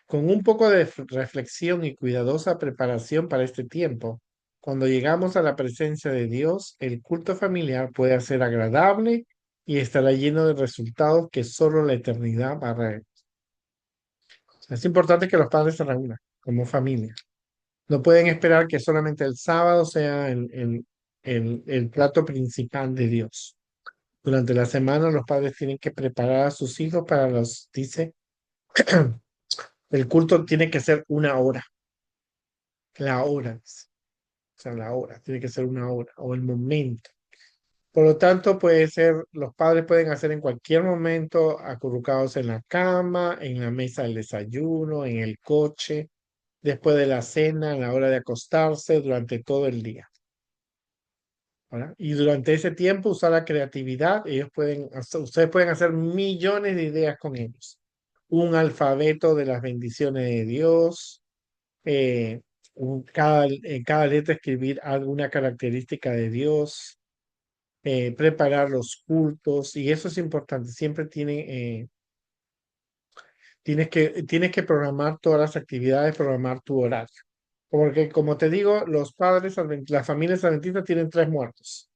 Con un poco de reflexión y cuidadosa preparación para este tiempo, cuando llegamos a la presencia de Dios, el culto familiar puede ser agradable y estará lleno de resultados que solo la eternidad va a revelar. Es importante que los padres se reúnan como familia. No pueden esperar que solamente el sábado sea el plato principal de Dios. Durante la semana los padres tienen que preparar a sus hijos para dice, el culto tiene que ser una hora, la hora. O sea, la hora, tiene que ser una hora o el momento. Por lo tanto, puede ser, los padres pueden hacer en cualquier momento, acurrucados en la cama, en la mesa del desayuno, en el coche, después de la cena, a la hora de acostarse, durante todo el día. ¿Verdad? Y durante ese tiempo usar la creatividad, ustedes pueden hacer millones de ideas con ellos. Un alfabeto de las bendiciones de Dios, eh, en cada letra escribir alguna característica de Dios, preparar los cultos, y eso es importante. Siempre tienes que programar todas las actividades, programar tu horario. Porque como te digo, las familias adventistas tienen tres muertos.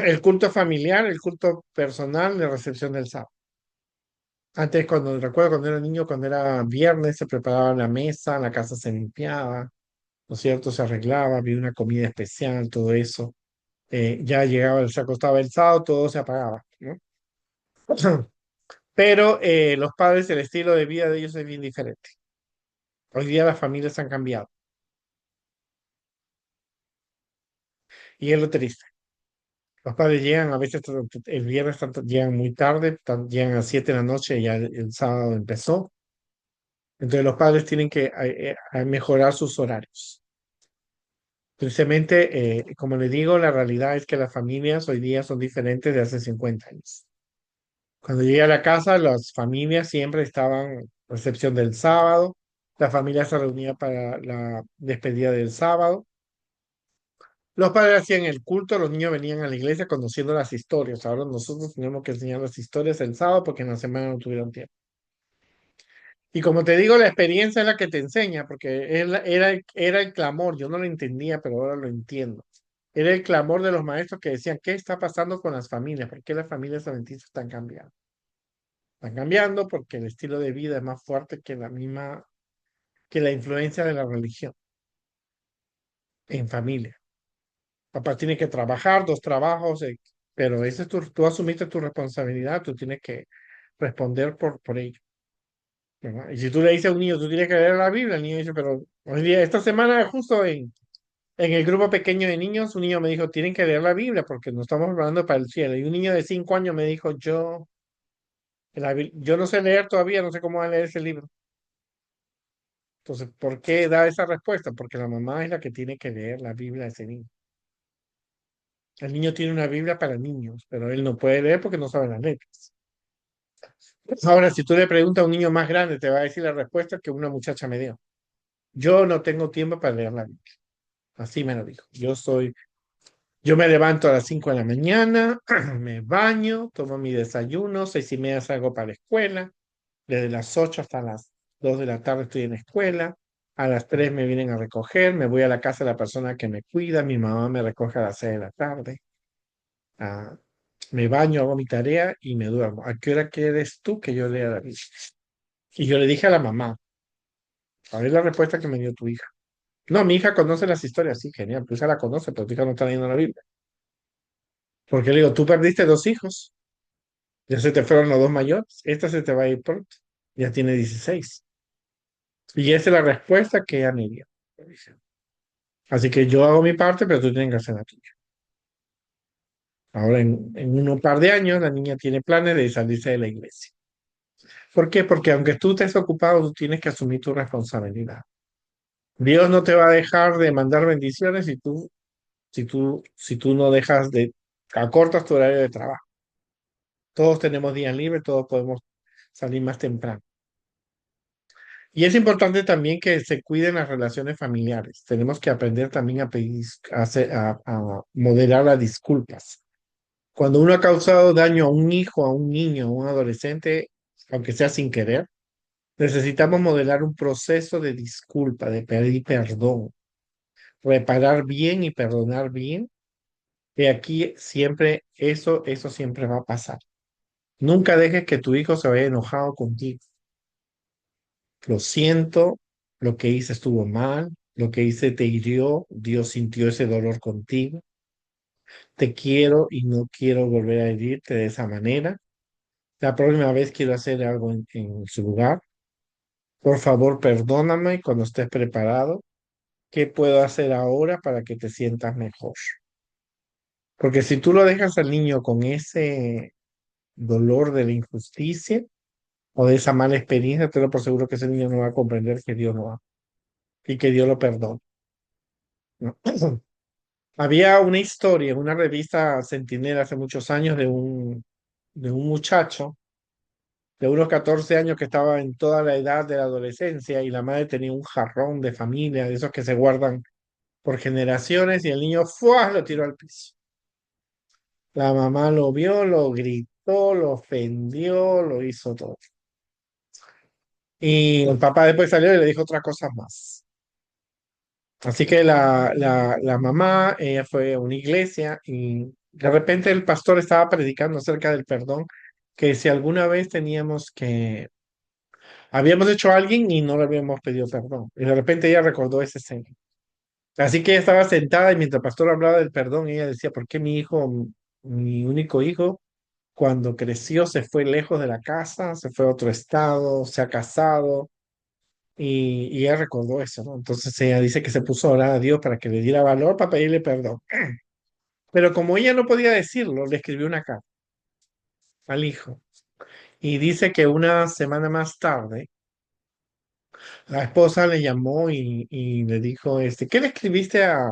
El culto familiar, el culto personal, la recepción del sábado. Antes, recuerdo cuando era niño, cuando era viernes, se preparaba la mesa, la casa se limpiaba, ¿no es cierto? Se arreglaba, había una comida especial, todo eso. Ya llegaba, se acostaba el sábado, todo se apagaba, ¿no? Pero los padres, el estilo de vida de ellos es bien diferente. Hoy día las familias han cambiado. Y es lo triste. Los padres llegan a veces el viernes llegan muy tarde, llegan a las 7 de la noche y ya el sábado empezó. Entonces los padres tienen que mejorar sus horarios. Tristemente, como les digo, la realidad es que las familias hoy día son diferentes de hace 50 años. Cuando llegué a la casa, las familias siempre estaban, recepción del sábado, la familia se reunía para la despedida del sábado. Los padres hacían el culto, los niños venían a la iglesia conociendo las historias. Ahora nosotros tenemos que enseñar las historias el sábado porque en la semana no tuvieron tiempo. Y como te digo, la experiencia es la que te enseña, porque era el clamor, yo no lo entendía, pero ahora lo entiendo. Era el clamor de los maestros que decían, ¿qué está pasando con las familias? ¿Por qué las familias adventistas están cambiando? Están cambiando porque el estilo de vida es más fuerte que que la influencia de la religión en familia. Papá tiene que trabajar, dos trabajos, pero ese es tú asumiste tu responsabilidad, tú tienes que responder por ello. ¿Verdad? Y si tú le dices a un niño, tú tienes que leer la Biblia, el niño dice, pero hoy día, esta semana, justo en el grupo pequeño de niños, un niño me dijo, tienen que leer la Biblia porque nos estamos hablando para el cielo. Y un niño de 5 años me dijo, yo no sé leer todavía, no sé cómo va a leer ese libro. Entonces, ¿por qué da esa respuesta? Porque la mamá es la que tiene que leer la Biblia a ese niño. El niño tiene una Biblia para niños, pero él no puede leer porque no sabe las letras. Ahora, si tú le preguntas a un niño más grande, te va a decir la respuesta que una muchacha me dio. Yo no tengo tiempo para leer la Biblia. Así me lo dijo. Yo me levanto a las 5 de la mañana, me baño, tomo mi desayuno, 6:30 salgo para la escuela, desde las 8 hasta las 2 de la tarde estoy en la escuela, a las 3 me vienen a recoger, me voy a la casa de la persona que me cuida, mi mamá me recoge a las 6 de la tarde, ah, me baño, hago mi tarea y me duermo. ¿A qué hora quieres tú que yo lea la Biblia? Y yo le dije a la mamá, a ver la respuesta que me dio tu hija. No, mi hija conoce las historias, sí, genial, tu hija la conoce, pero tu hija no está leyendo la Biblia. Porque le digo, tú perdiste dos hijos. Ya se te fueron los dos mayores. Esta se te va a ir pronto. Ya tiene 16. Y esa es la respuesta que ella me dio. Así que yo hago mi parte, pero tú tienes que hacer la tuya. Ahora, en un par de años, la niña tiene planes de salirse de la iglesia. ¿Por qué? Porque aunque tú estés ocupado, tú tienes que asumir tu responsabilidad. Dios no te va a dejar de mandar bendiciones si tú no dejas acortas tu horario de trabajo. Todos tenemos días libres, todos podemos salir más temprano. Y es importante también que se cuiden las relaciones familiares. Tenemos que aprender también a pedir, a moderar las disculpas. Cuando uno ha causado daño a un hijo, a un niño, a un adolescente, aunque sea sin querer, necesitamos modelar un proceso de disculpa, de pedir perdón, reparar bien y perdonar bien. Y aquí siempre, eso siempre va a pasar. Nunca dejes que tu hijo se vaya enojado contigo. Lo siento, lo que hice estuvo mal, lo que hice te hirió, Dios sintió ese dolor contigo, te quiero y no quiero volver a herirte de esa manera. La próxima vez quiero hacer algo en su lugar. Por favor, perdóname cuando estés preparado. ¿Qué puedo hacer ahora para que te sientas mejor? Porque si tú lo dejas al niño con ese dolor de la injusticia o de esa mala experiencia, te lo por seguro que ese niño no va a comprender que Dios no va y que Dios lo perdona, ¿no? Había una historia en una revista Centinela hace muchos años de un muchacho de unos 14 años que estaba en toda la edad de la adolescencia y la madre tenía un jarrón de familia, de esos que se guardan por generaciones y el niño ¡fua! Lo tiró al piso. La mamá lo vio, lo gritó, lo ofendió, lo hizo todo. Y el papá después salió y le dijo otras cosas más. Así que la mamá, ella fue a una iglesia y de repente el pastor estaba predicando acerca del perdón, que si alguna vez habíamos hecho a alguien y no le habíamos pedido perdón. Y de repente ella recordó ese escena. Así que ella estaba sentada y mientras el pastor hablaba del perdón, ella decía, ¿por qué mi hijo, mi único hijo, cuando creció se fue lejos de la casa, se fue a otro estado, se ha casado? Y ella recordó eso, ¿no? Entonces ella dice que se puso a orar a Dios para que le diera valor para pedirle perdón. Pero como ella no podía decirlo, le escribió una carta al hijo. Y dice que una semana más tarde, la esposa le llamó y le dijo, ¿qué le escribiste a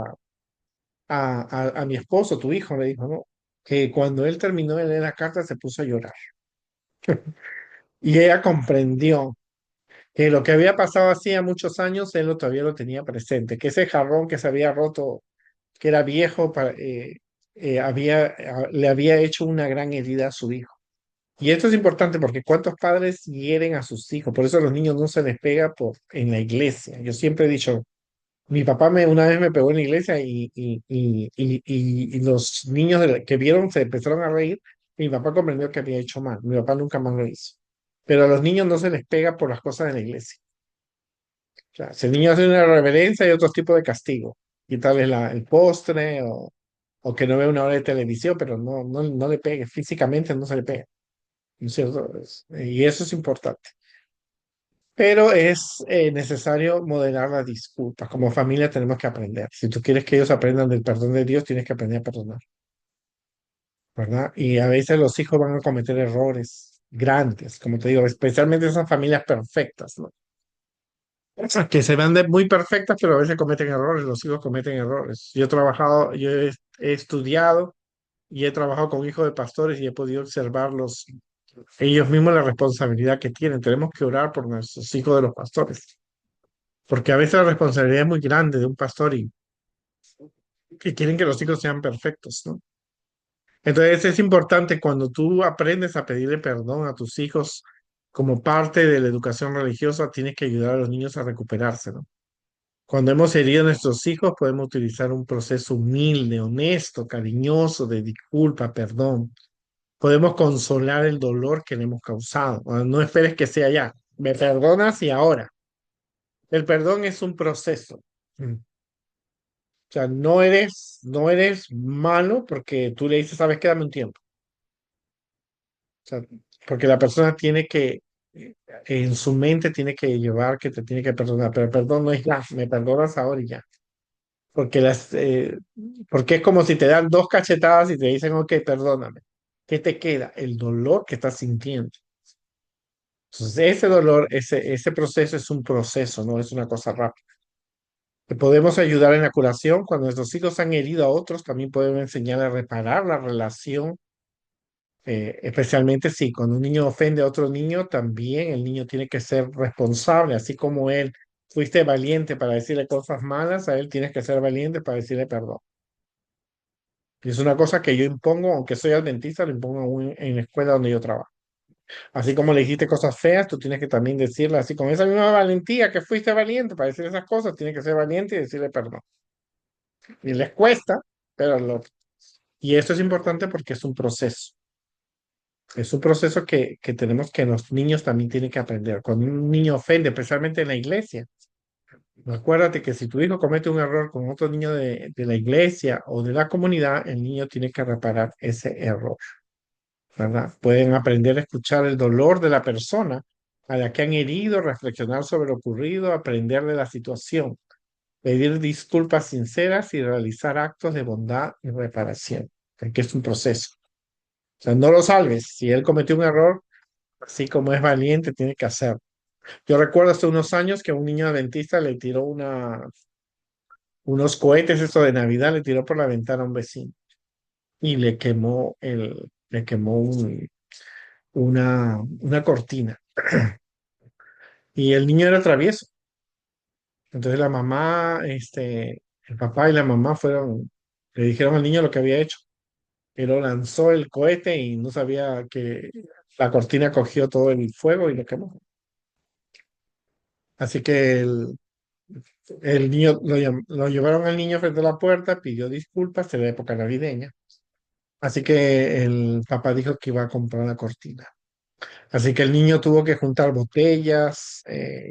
mi esposo, tu hijo? Le dijo, ¿no? Que cuando él terminó de leer la carta se puso a llorar. Y ella comprendió que lo que había pasado hacía muchos años, todavía lo tenía presente, que ese jarrón que se había roto, que era viejo, le había hecho una gran herida a su hijo. Y esto es importante porque cuántos padres hieren a sus hijos, por eso a los niños no se les pega en la iglesia. Yo siempre he dicho, mi papá una vez me pegó en la iglesia y los niños que vieron se empezaron a reír. Mi papá comprendió que había hecho mal. Mi papá nunca más lo hizo. Pero a los niños no se les pega por las cosas de la iglesia. O sea, si el niño hace una reverencia, hay otro tipo de castigo. Quitarle el postre o que no vea una hora de televisión, pero no le pegue. Físicamente no se le pega. ¿No es cierto? Y eso es importante. Pero es necesario modelar las disculpas. Como familia tenemos que aprender. Si tú quieres que ellos aprendan del perdón de Dios, tienes que aprender a perdonar, ¿verdad? Y a veces los hijos van a cometer errores grandes, como te digo, especialmente esas familias perfectas, ¿no? Que se ven muy perfectas, pero a veces cometen errores, los hijos cometen errores. Yo he estudiado y he trabajado con hijos de pastores y he podido observarlos, ellos mismos la responsabilidad que tienen. Tenemos que orar por nuestros hijos de los pastores, porque a veces la responsabilidad es muy grande de un pastor que quieren que los hijos sean perfectos, ¿no? Entonces es importante cuando tú aprendes a pedirle perdón a tus hijos como parte de la educación religiosa, tienes que ayudar a los niños a recuperarse, ¿no? Cuando hemos herido a nuestros hijos, podemos utilizar un proceso humilde, honesto, cariñoso, de disculpa, perdón. Podemos consolar el dolor que le hemos causado. No esperes que sea ya. Me perdonas y ahora. El perdón es un proceso. O sea, no eres malo porque tú le dices, sabes, quédame un tiempo. O sea, porque la persona tiene que, en su mente tiene que llevar que te tiene que perdonar, pero el perdón no es ya, me perdonas ahora y ya. Porque porque es como si te dan dos cachetadas y te dicen, ok, perdóname. ¿Qué te queda? El dolor que estás sintiendo. Entonces, ese dolor, ese proceso es un proceso, no es una cosa rápida. Que podemos ayudar en la curación. Cuando nuestros hijos han herido a otros, también podemos enseñar a reparar la relación, especialmente si cuando un niño ofende a otro niño, también el niño tiene que ser responsable, así como él fuiste valiente para decirle cosas malas, a él tienes que ser valiente para decirle perdón. Y es una cosa que yo impongo, aunque soy adventista, lo impongo aún en la escuela donde yo trabajo. Así como le dijiste cosas feas, tú tienes que también decirle así, con esa misma valentía que fuiste valiente para decir esas cosas, tienes que ser valiente y decirle perdón. Y les cuesta, pero y esto es importante porque es un proceso. Es un proceso que tenemos que los niños también tienen que aprender. Cuando un niño ofende, especialmente en la iglesia, acuérdate que si tu hijo comete un error con otro niño de la iglesia o de la comunidad, el niño tiene que reparar ese error, ¿verdad? Pueden aprender a escuchar el dolor de la persona a la que han herido, reflexionar sobre lo ocurrido, aprender de la situación, pedir disculpas sinceras y realizar actos de bondad y reparación, que es un proceso. O sea, no lo salves. Si él cometió un error, así como es valiente, tiene que hacerlo. Yo recuerdo hace unos años que un niño adventista le tiró unos cohetes, esto de Navidad, le tiró por la ventana a un vecino y le quemó una cortina. Y el niño era travieso. Entonces la mamá, el papá y la mamá le dijeron al niño lo que había hecho. Pero lanzó el cohete y no sabía que la cortina cogió todo el fuego y lo quemó. Así que el niño lo llevaron al niño frente a la puerta, pidió disculpas, era época navideña. Así que el papá dijo que iba a comprar la cortina. Así que el niño tuvo que juntar botellas,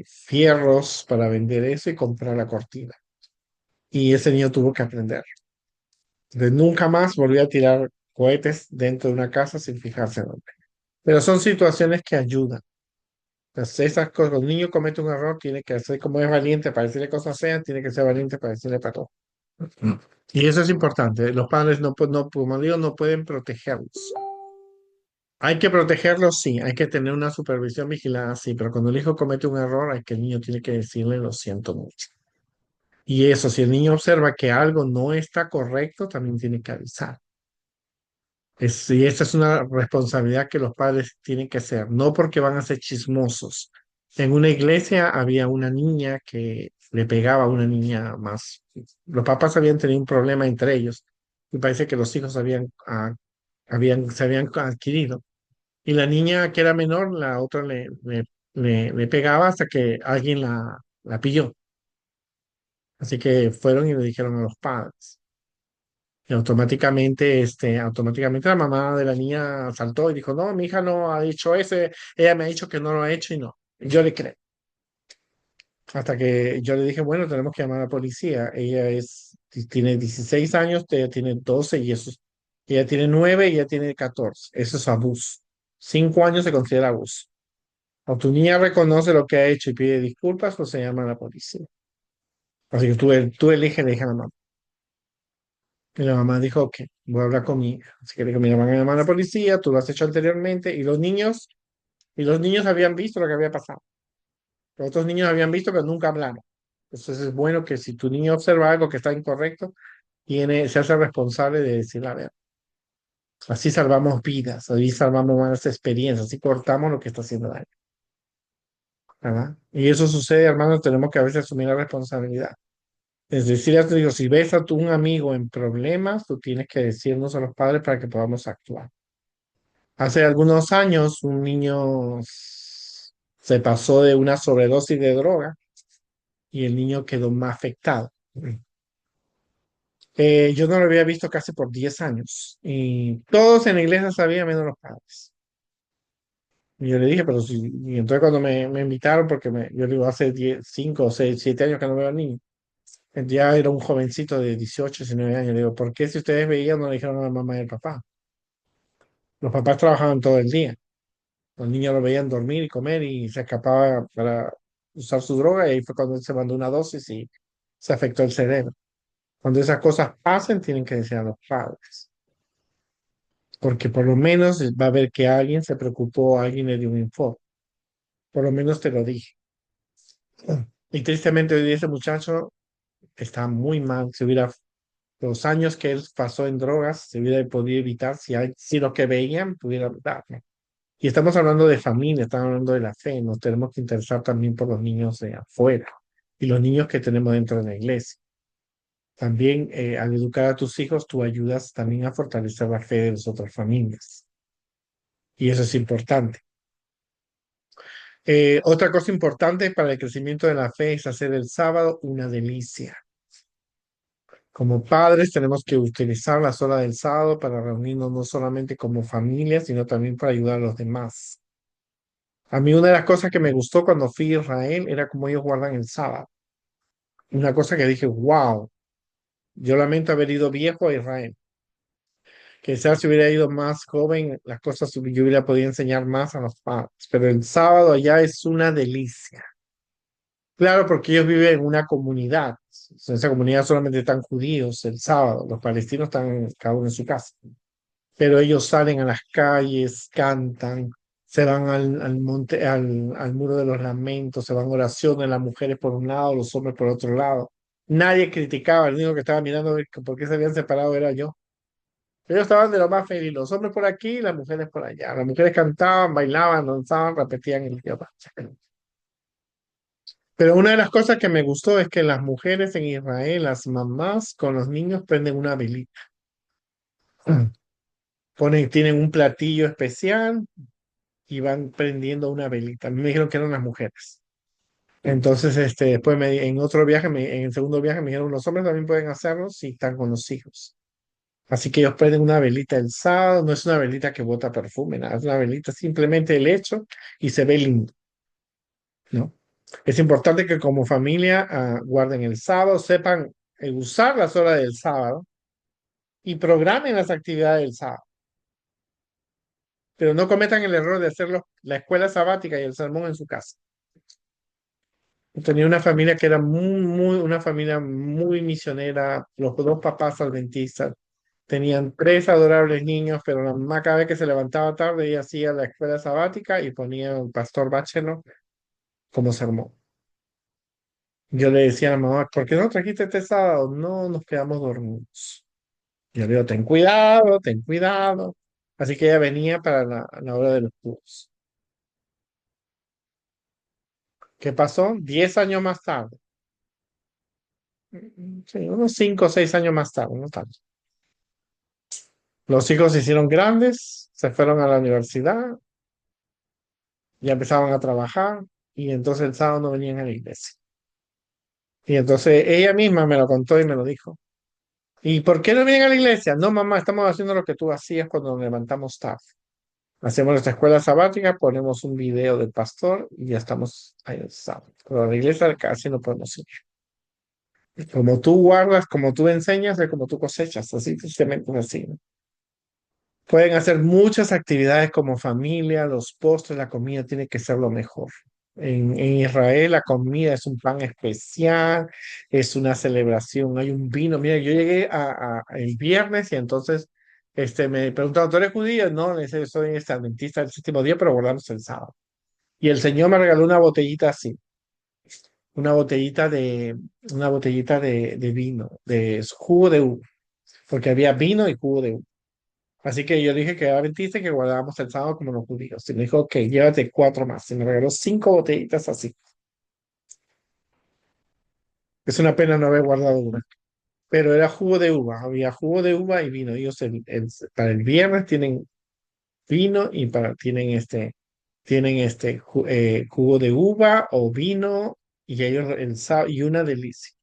fierros para vender eso y comprar la cortina. Y ese niño tuvo que aprender. Entonces, nunca más volvió a tirar cohetes dentro de una casa sin fijarse en dónde. Pero son situaciones que ayudan. Entonces, esas cosas, cuando un niño comete un error, tiene que ser como es valiente para decirle cosas feas, tiene que ser valiente para decirle perdón. Mm. Y eso es importante. Los padres como digo, no pueden protegerlos. Hay que protegerlos, sí. Hay que tener una supervisión vigilada, sí. Pero cuando el hijo comete un error, hay que el niño tiene que decirle lo siento mucho. Y eso, si el niño observa que algo no está correcto, también tiene que avisar. Y esa es una responsabilidad que los padres tienen que hacer, no porque van a ser chismosos. En una iglesia había una niña que le pegaba a una niña más. Los papás habían tenido un problema entre ellos y parece que los hijos se habían adquirido. Y la niña que era menor, la otra le pegaba hasta que alguien la pilló. Así que fueron y le dijeron a los padres. Y automáticamente la mamá de la niña saltó y dijo, no, mi hija no ha dicho ese, ella me ha dicho que no lo ha hecho y no. Yo le creo. Hasta que yo le dije, bueno, tenemos que llamar a la policía. Tiene 16 años, ella tiene 12 y ella tiene 9 y ella tiene 14. Eso es abuso. 5 años se considera abuso. O tu niña reconoce lo que ha hecho y pide disculpas, o se llama a la policía. Así que tú eliges, le dije a la mamá. Y la mamá dijo, ok, voy a hablar con mi hija. Así que le dijo, mira, van a llamar a la policía, tú lo has hecho anteriormente, y los niños habían visto lo que había pasado. Los otros niños habían visto, pero nunca hablaron. Entonces es bueno que si tu niño observa algo que está incorrecto, se hace responsable de decir la verdad. Así salvamos vidas, así salvamos malas experiencias, así cortamos lo que está haciendo daño, ¿verdad? Y eso sucede, hermanos, tenemos que a veces asumir la responsabilidad. Es decir, ya te digo, si ves a un amigo en problemas, tú tienes que decirnos a los padres para que podamos actuar. Hace algunos años, un niño se pasó de una sobredosis de droga y el niño quedó más afectado. Yo no lo había visto casi por 10 años y todos en la iglesia sabían menos los padres. Y yo le dije, pero si, y entonces cuando me invitaron, porque yo digo, hace 10 5 o 6 7 años que no veo al niño, ya era un jovencito de 18 19 años, le digo, ¿por qué si ustedes veían no le dijeron a la mamá y al papá? Los papás trabajaban todo el día, los niños lo veían dormir y comer y se escapaba para usar su droga y ahí fue cuando él se mandó una dosis y se afectó el cerebro. Cuando esas cosas pasen, tienen que decir a los padres, porque por lo menos va a ver que alguien se preocupó, alguien le dio un informe, por lo menos te lo dije. Y tristemente hoy día ese muchacho está muy mal. Si hubiera los años que él pasó en drogas, se hubiera podido evitar si lo que veían pudiera evitarlo. Y estamos hablando de familia, estamos hablando de la fe, nos tenemos que interesar también por los niños de afuera y los niños que tenemos dentro de la iglesia. También al educar a tus hijos, tú ayudas también a fortalecer la fe de las otras familias. Y eso es importante. Otra cosa importante para el crecimiento de la fe es hacer el sábado una delicia. Como padres tenemos que utilizar las horas del sábado para reunirnos no solamente como familia, sino también para ayudar a los demás. A mí una de las cosas que me gustó cuando fui a Israel era cómo ellos guardan el sábado. Una cosa que dije, wow, yo lamento haber ido viejo a Israel. Quizás si hubiera ido más joven, las cosas yo hubiera podido enseñar más a los padres. Pero el sábado allá es una delicia. Claro, porque ellos viven en una comunidad. En esa comunidad solamente están judíos el sábado. Los palestinos están cada uno en su casa. Pero ellos salen a las calles, cantan, se van al monte, al muro de los lamentos, se van a oraciones, las mujeres por un lado, los hombres por otro lado. Nadie criticaba, el único que estaba mirando por qué se habían separado era yo. Ellos estaban de lo más feliz, los hombres por aquí y las mujeres por allá. Las mujeres cantaban, bailaban, danzaban, repetían el idioma. Pero una de las cosas que me gustó es que las mujeres en Israel, las mamás con los niños prenden una velita. Tienen un platillo especial y van prendiendo una velita. A mí me dijeron que eran las mujeres. Entonces, después en otro viaje, en el segundo viaje me dijeron, los hombres también pueden hacerlo si están con los hijos. Así que ellos prenden una velita el sábado, no es una velita que bota perfume, nada, es una velita simplemente el hecho y se ve lindo, ¿no? Es importante que como familia guarden el sábado, sepan usar las horas del sábado y programen las actividades del sábado, pero no cometan el error de hacer la escuela sabática y el sermón en su casa. Tenía una familia que era una familia muy misionera, los dos papás adventistas. Tenían tres adorables niños, pero la mamá cada vez que se levantaba tarde, ella hacía la escuela sabática y ponía el pastor Bachelor como sermón. Yo le decía a la mamá, ¿por qué no trajiste este sábado? No, nos quedamos dormidos. Yo le digo, ten cuidado, ten cuidado. Así que ella venía para la hora de los cursos. ¿Qué pasó? 10 años más tarde. Sí, unos 5 o 6 años más tarde, no tanto. Los hijos se hicieron grandes, se fueron a la universidad, ya empezaban a trabajar y entonces el sábado no venían a la iglesia. Y entonces ella misma me lo contó y me lo dijo. ¿Y por qué no vienen a la iglesia? No, mamá, estamos haciendo lo que tú hacías cuando nos levantamos tarde. Hacemos nuestra escuela sabática, ponemos un video del pastor y ya estamos ahí el sábado. Pero a la iglesia casi no podemos ir. Como tú guardas, como tú enseñas, es como tú cosechas. Así, simplemente es así, ¿no? Pueden hacer muchas actividades como familia, los postres, la comida tiene que ser lo mejor. En Israel la comida es un pan especial, es una celebración, hay un vino. Mira, yo llegué el viernes y entonces me preguntaron, ¿tú eres judío? No, le dije, soy adventista del séptimo día, pero guardamos el sábado. Y el Señor me regaló una botellita así, una botellita de, una botellita de vino, de jugo de uva, porque había vino y jugo de uva. Así que yo dije que era adventista y que guardábamos el sábado como los judíos. Y me dijo, ok, llévate cuatro más. Y me regaló 5 botellitas así. Es una pena no haber guardado una. Pero era jugo de uva, había jugo de uva y vino. Ellos para el viernes tienen vino y tienen jugo de uva o vino y ellos y una delicia.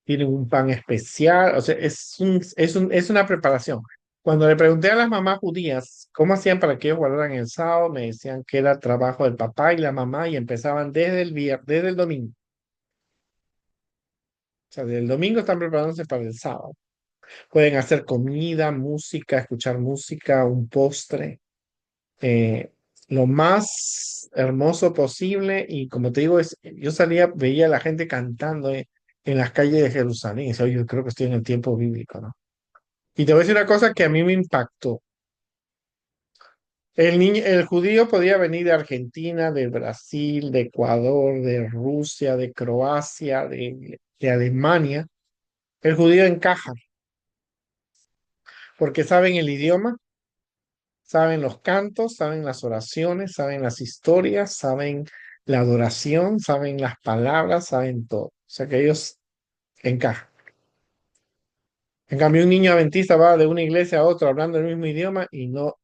Tienen un pan especial, o sea, es una preparación. Cuando le pregunté a las mamás judías cómo hacían para que ellos guardaran el sábado, me decían que era trabajo del papá y la mamá y empezaban desde el domingo. O sea, desde el domingo están preparándose para el sábado. Pueden hacer comida, música, escuchar música, un postre, eh, lo más hermoso posible. Y como te digo, yo salía, veía a la gente cantando en las calles de Jerusalén. Y decía, "Oye, yo creo que estoy en el tiempo bíblico, ¿no?" Y te voy a decir una cosa que a mí me impactó. El judío podía venir de Argentina, de Brasil, de Ecuador, de Rusia, de Croacia, de Alemania. El judío encaja porque saben el idioma, saben los cantos, saben las oraciones, saben las historias, saben la adoración, saben las palabras, saben todo. O sea que ellos encajan. En cambio, un niño adventista va de una iglesia a otra hablando el mismo idioma y no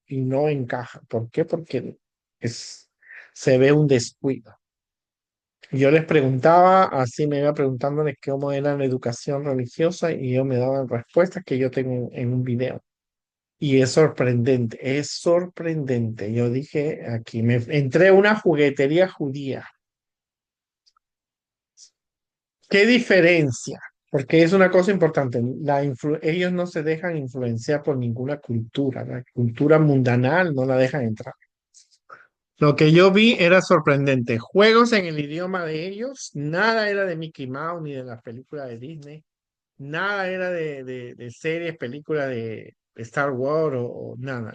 encaja. ¿Por qué? Porque es, se ve un descuido. Yo les preguntaba, así me iba preguntando de cómo era la educación religiosa y ellos me daban respuestas que yo tengo en un video. Y es sorprendente, es sorprendente. Yo dije, aquí me entré a una juguetería judía. ¿Qué diferencia? Porque es una cosa importante. Ellos no se dejan influenciar por ninguna cultura. La cultura mundanal no la dejan entrar. Lo que yo vi era sorprendente. Juegos en el idioma de ellos, nada era de Mickey Mouse ni de las películas de Disney. Nada era de series, películas de Star Wars o nada.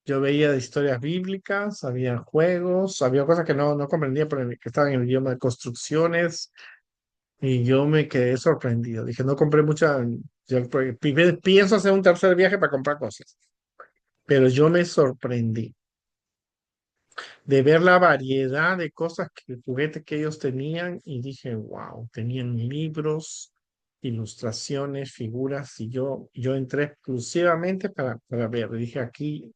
Yo veía de historias bíblicas, había juegos, había cosas que no comprendía, pero que estaban en el idioma de construcciones, y yo me quedé sorprendido. Dije, no compré mucha, pienso hacer un tercer viaje para comprar cosas, pero yo me sorprendí de ver la variedad de cosas, juguetes que ellos tenían, y dije, wow, tenían libros, ilustraciones, figuras, y yo entré exclusivamente para ver. Dije aquí.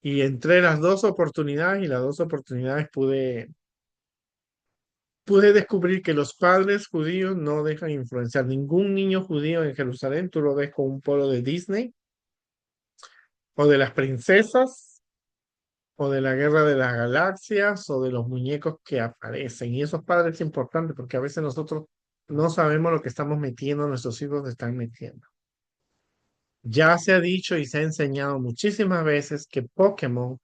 Y entré las dos oportunidades y las dos oportunidades pude descubrir que los padres judíos no dejan influenciar. Ningún niño judío en Jerusalén, tú lo ves con un polo de Disney o de las princesas o de la Guerra de las Galaxias o de los muñecos que aparecen. Y esos padres es importante porque a veces nosotros no sabemos lo que estamos metiendo, nuestros hijos están metiendo. Ya se ha dicho y se ha enseñado muchísimas veces que Pokémon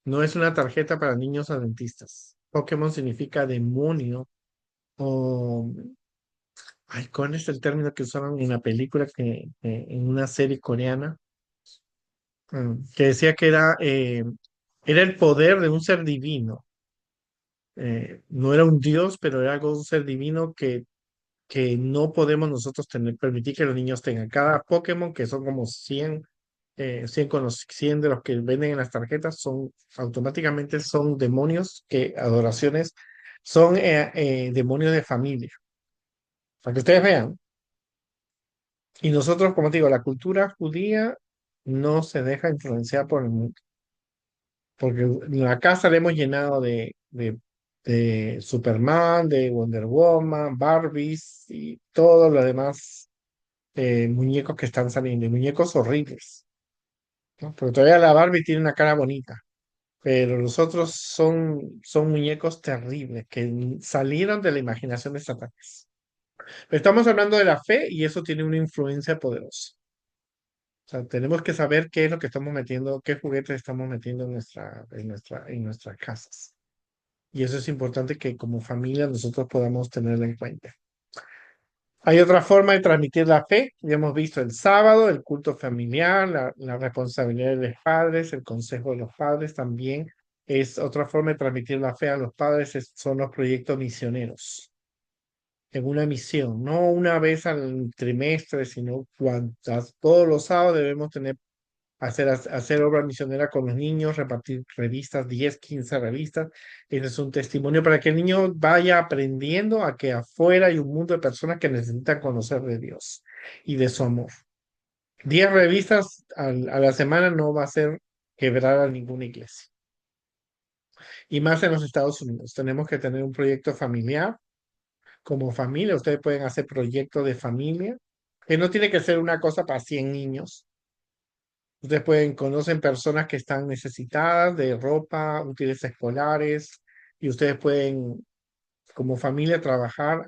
no es una tarjeta para niños adventistas. Pokémon significa demonio o... Ay, ¿cuál es el término que usaban en la película, en una serie coreana? Que decía que era el poder de un ser divino. No era un dios, pero era algo, un ser divino que no podemos nosotros permitir que los niños tengan. Cada Pokémon, que son como 100 con los 100 de los que venden en las tarjetas, automáticamente son demonios, adoraciones, son demonios de familia. Para que ustedes vean. Y nosotros, como te digo, la cultura judía no se deja influenciar por el mundo, porque la casa la hemos llenado de Superman, de Wonder Woman, Barbies y todo lo demás, muñecos que están saliendo, y muñecos horribles, ¿no? Pero todavía la Barbie tiene una cara bonita, pero los otros son muñecos terribles que salieron de la imaginación de Satanás. Pero estamos hablando de la fe y eso tiene una influencia poderosa. O sea, tenemos que saber qué es lo que estamos metiendo, qué juguetes estamos metiendo en nuestras casas. Y eso es importante que como familia nosotros podamos tenerlo en cuenta. Hay otra forma de transmitir la fe. Ya hemos visto el sábado, el culto familiar, la responsabilidad de los padres, el consejo de los padres también. Es otra forma de transmitir la fe a los padres, son los proyectos misioneros. En una misión, no una vez al trimestre, sino todos los sábados debemos tener hacer obra misionera con los niños, repartir revistas, 10 15 revistas. Ese es un testimonio para que el niño vaya aprendiendo a que afuera hay un mundo de personas que necesitan conocer de Dios y de su amor. 10 revistas a la semana no va a ser quebrar a ninguna iglesia. Y más en los Estados Unidos. Tenemos que tener un proyecto familiar. Como familia, ustedes pueden hacer proyectos de familia, que no tiene que ser una cosa para 100 niños. Ustedes conocen personas que están necesitadas de ropa, útiles escolares, y ustedes pueden, como familia, trabajar,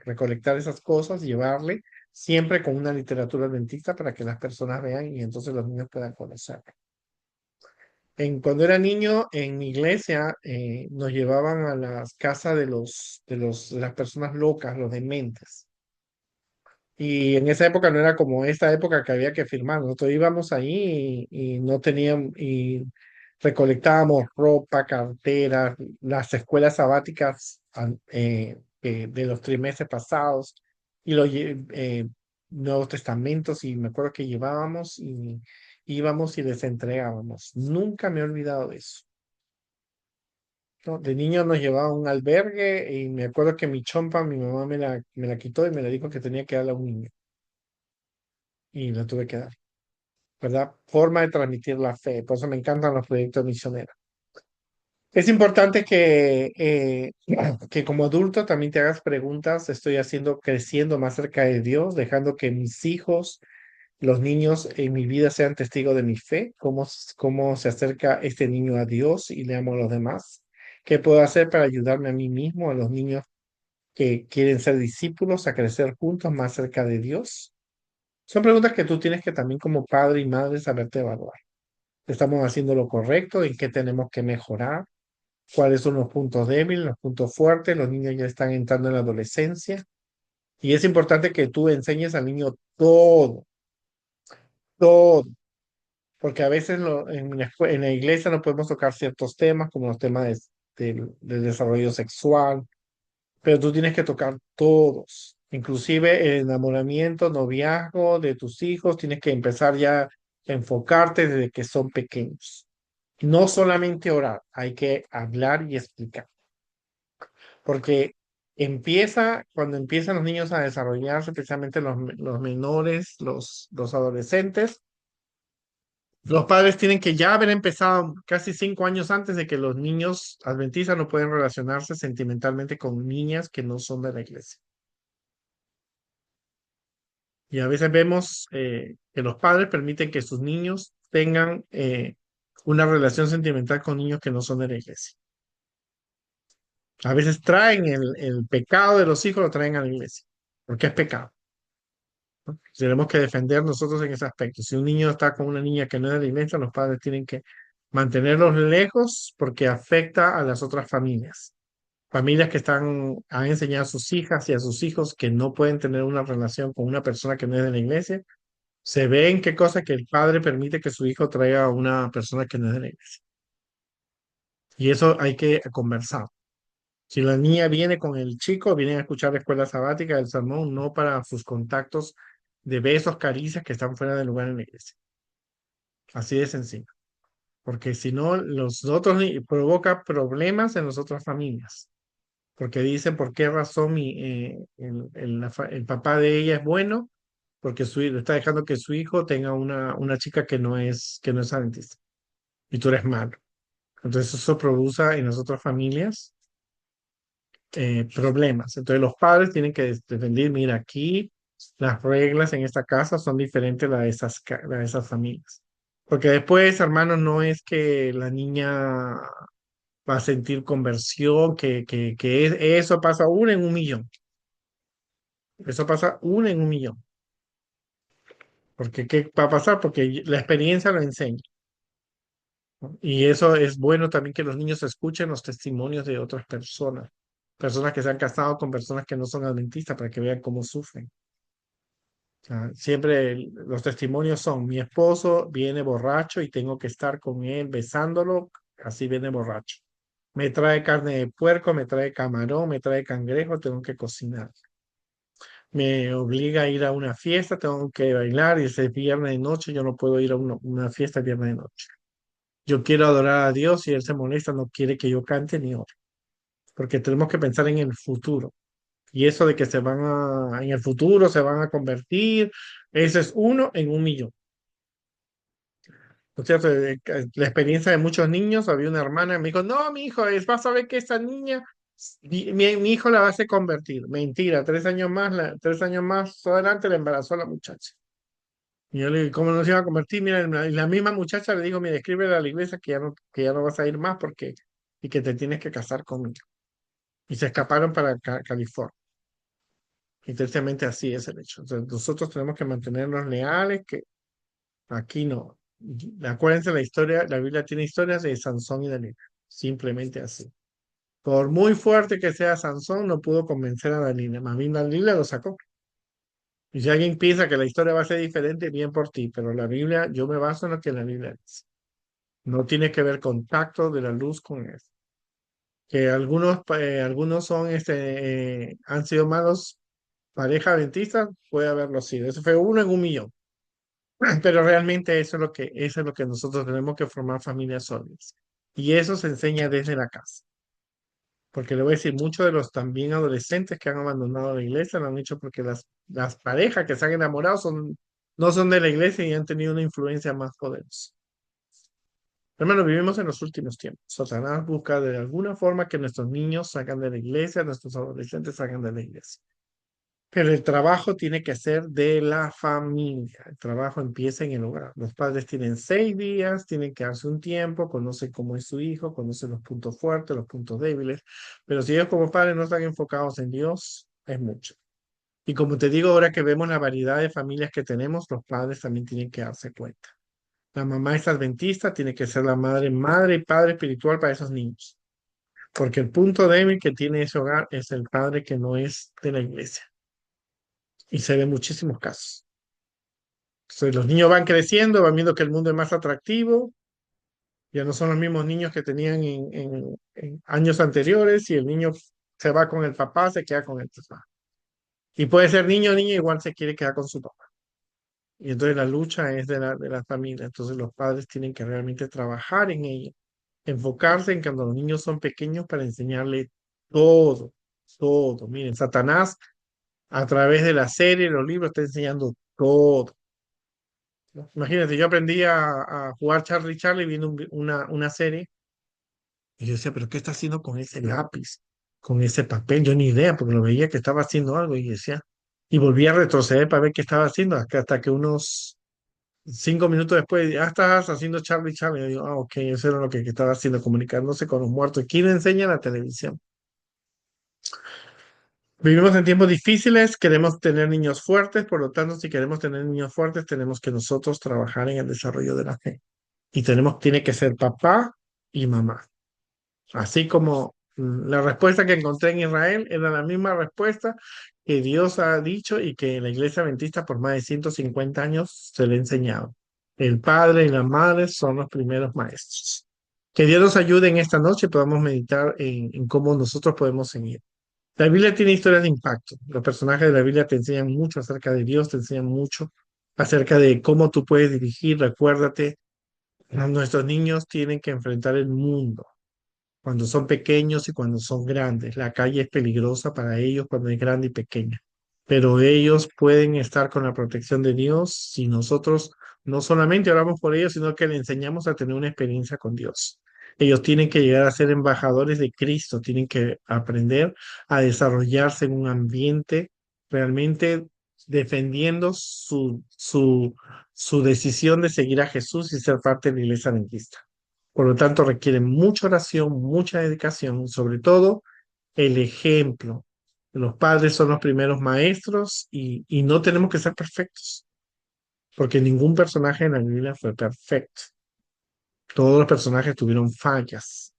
recolectar esas cosas, llevarle, siempre con una literatura adventista para que las personas vean y entonces los niños puedan conocer. Cuando era niño, en mi iglesia, nos llevaban a las casas de las personas locas, los dementes. Y en esa época no era como esta época que había que firmar. Nosotros íbamos ahí y no teníamos, y recolectábamos ropa, carteras, las escuelas sabáticas de los trimestres pasados y los Nuevos Testamentos. Y me acuerdo que llevábamos y íbamos y les entregábamos. Nunca me he olvidado de eso. ¿No? De niño nos llevaba a un albergue y me acuerdo que mi chompa, mi mamá me la quitó y me la dijo que tenía que darle a un niño y la tuve que dar, ¿verdad? Forma de transmitir la fe, por eso me encantan los proyectos misioneros. Es importante que como adulto también te hagas preguntas, estoy haciendo, creciendo más cerca de Dios, dejando que mis hijos, los niños en mi vida sean testigos de mi fe, cómo se acerca este niño a Dios y le amo a los demás, qué puedo hacer para ayudarme a mí mismo, a los niños que quieren ser discípulos, a crecer juntos más cerca de Dios. Son preguntas que tú tienes que también como padre y madre saberte evaluar. ¿Estamos haciendo lo correcto? ¿En qué tenemos que mejorar? ¿Cuáles son los puntos débiles, los puntos fuertes? Los niños ya están entrando en la adolescencia y es importante que tú enseñes al niño todo, todo, porque a veces en la iglesia no podemos tocar ciertos temas como los temas del desarrollo sexual, pero tú tienes que tocar todos, inclusive el enamoramiento, noviazgo de tus hijos, tienes que empezar ya a enfocarte desde que son pequeños. No solamente orar, hay que hablar y explicar, porque cuando empiezan los niños a desarrollarse, especialmente los menores, los adolescentes, los padres tienen que ya haber empezado casi 5 años antes de que los niños adventistas no pueden relacionarse sentimentalmente con niñas que no son de la iglesia. Y a veces vemos que los padres permiten que sus niños tengan una relación sentimental con niños que no son de la iglesia. A veces traen el pecado de los hijos, lo traen a la iglesia, porque es pecado. Tenemos que defender nosotros en ese aspecto. Si un niño está con una niña que no es de la iglesia, los padres tienen que mantenerlos lejos porque afecta a las otras familias. Familias que han enseñado a sus hijas y a sus hijos que no pueden tener una relación con una persona que no es de la iglesia. Se ve en qué cosa que el padre permite que su hijo traiga a una persona que no es de la iglesia. Y eso hay que conversar. Si la niña viene con el chico, viene a escuchar la escuela sabática del sermón, no para sus contactos de besos, caricias que están fuera del lugar en la iglesia. Así de sencillo. Porque si no, provoca problemas en las otras familias. Porque dicen por qué razón el papá de ella es bueno, porque está dejando que su hijo tenga una chica que no es adventista. Y tú eres malo. Entonces eso produce en las otras familias problemas. Entonces los padres tienen que defender, mira, aquí las reglas en esta casa son diferentes a las de esas familias. Porque después, hermanos, no es que la niña va a sentir conversión, eso pasa uno en un millón. Eso pasa uno en un millón. Porque ¿qué va a pasar? Porque la experiencia lo enseña. ¿No? Y eso es bueno también que los niños escuchen los testimonios de otras personas. Personas que se han casado con personas que no son adventistas para que vean cómo sufren. Sea, siempre los testimonios son, mi esposo viene borracho y tengo que estar con él besándolo, así viene borracho. Me trae carne de puerco, me trae camarón, me trae cangrejo, tengo que cocinar. me obliga a ir a una fiesta, tengo que bailar y ese es viernes de noche, yo no puedo ir a una fiesta viernes de noche. Yo quiero adorar a Dios y Él se molesta, no quiere que yo cante ni ore, porque tenemos que pensar en el futuro. Y eso de que en el futuro se van a convertir, ese es uno en un millón. O sea, la experiencia de muchos niños, había una hermana que me dijo, no, mi hijo, vas a ver que esta niña, mi hijo la va a hacer convertir. Mentira, 3 años más, 3 años más adelante le embarazó a la muchacha. Y yo le digo, ¿cómo no se iba a convertir? Mira, y la misma muchacha le dijo, mira, escríbele a la iglesia que ya no vas a ir más y que te tienes que casar conmigo. Y se escaparon para California. Intensamente así es el hecho. Entonces, nosotros tenemos que mantenernos leales, que aquí no. Acuérdense la historia, la Biblia tiene historias de Sansón y Dalila. Simplemente así. Por muy fuerte que sea Sansón, no pudo convencer a Dalila. Más bien Dalila lo sacó. Y si alguien piensa que la historia va a ser diferente, bien por ti. Pero la Biblia, yo me baso en lo que la Biblia dice. No tiene que ver contacto de la luz con eso. Que algunos son, han sido malos pareja adventista, puede haberlo sido. Eso fue uno en un millón. Pero realmente eso es lo que nosotros tenemos que formar familias sólidas. Y eso se enseña desde la casa. Porque le voy a decir, muchos de los también adolescentes que han abandonado la iglesia lo han hecho porque las parejas que se han enamorado no son de la iglesia y han tenido una influencia más poderosa. Hermano, vivimos en los últimos tiempos. Satanás busca de alguna forma que nuestros niños salgan de la iglesia, nuestros adolescentes salgan de la iglesia. Pero el trabajo tiene que ser de la familia. El trabajo empieza en el hogar. Los padres tienen 6 días, tienen que darse un tiempo, conocen cómo es su hijo, conocen los puntos fuertes, los puntos débiles. Pero si ellos como padres no están enfocados en Dios, es mucho. Y como te digo, ahora que vemos la variedad de familias que tenemos, los padres también tienen que darse cuenta. La mamá es adventista, tiene que ser la madre y padre espiritual para esos niños. Porque el punto débil que tiene ese hogar es el padre que no es de la iglesia. Y se ven muchísimos casos. Entonces, los niños van creciendo, van viendo que el mundo es más atractivo, ya no son los mismos niños que tenían en años anteriores y el niño se va con el papá, se queda con el papá. Y puede ser niño o niña, igual se quiere quedar con su papá. Y entonces la lucha es de la familia. Entonces los padres tienen que realmente trabajar en ella, enfocarse en cuando los niños son pequeños para enseñarle todo, todo. Miren, Satanás a través de la serie, los libros, está enseñando todo. Imagínate, yo aprendí a jugar Charlie Charlie viendo una serie y yo decía, pero ¿qué está haciendo con ese lápiz? Con ese papel, yo ni idea, porque lo veía que estaba haciendo algo y decía, y volví a retroceder para ver qué estaba haciendo, hasta que unos 5 minutos después, ya estás haciendo Charlie Charlie. Yo digo, ok, eso era lo que estaba haciendo, comunicándose con los muertos. ¿Quién enseña la televisión? Vivimos en tiempos difíciles, queremos tener niños fuertes, por lo tanto, si queremos tener niños fuertes, tenemos que nosotros trabajar en el desarrollo de la fe. Y tiene que ser papá y mamá. Así como la respuesta que encontré en Israel era la misma respuesta que Dios ha dicho y que la iglesia adventista por más de 150 años se le ha enseñado. El padre y la madre son los primeros maestros. Que Dios nos ayude en esta noche y podamos meditar en cómo nosotros podemos seguir. La Biblia tiene historias de impacto. Los personajes de la Biblia te enseñan mucho acerca de Dios, te enseñan mucho acerca de cómo tú puedes dirigir. Recuérdate, nuestros niños tienen que enfrentar el mundo cuando son pequeños y cuando son grandes. La calle es peligrosa para ellos cuando es grande y pequeña, pero ellos pueden estar con la protección de Dios si nosotros no solamente oramos por ellos, sino que les enseñamos a tener una experiencia con Dios. Ellos tienen que llegar a ser embajadores de Cristo, tienen que aprender a desarrollarse en un ambiente realmente defendiendo su decisión de seguir a Jesús y ser parte de la iglesia adventista. Por lo tanto, requiere mucha oración, mucha dedicación, sobre todo el ejemplo. Los padres son los primeros maestros y no tenemos que ser perfectos, porque ningún personaje en la Biblia fue perfecto. Todos los personajes tuvieron fallas,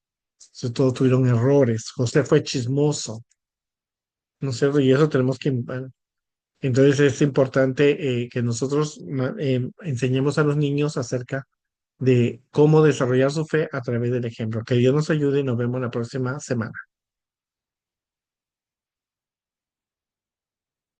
todos tuvieron errores. José fue chismoso, ¿no es cierto? Y eso tenemos que... Entonces es importante que nosotros enseñemos a los niños acerca de cómo desarrollar su fe a través del ejemplo. Que Dios nos ayude y nos vemos la próxima semana.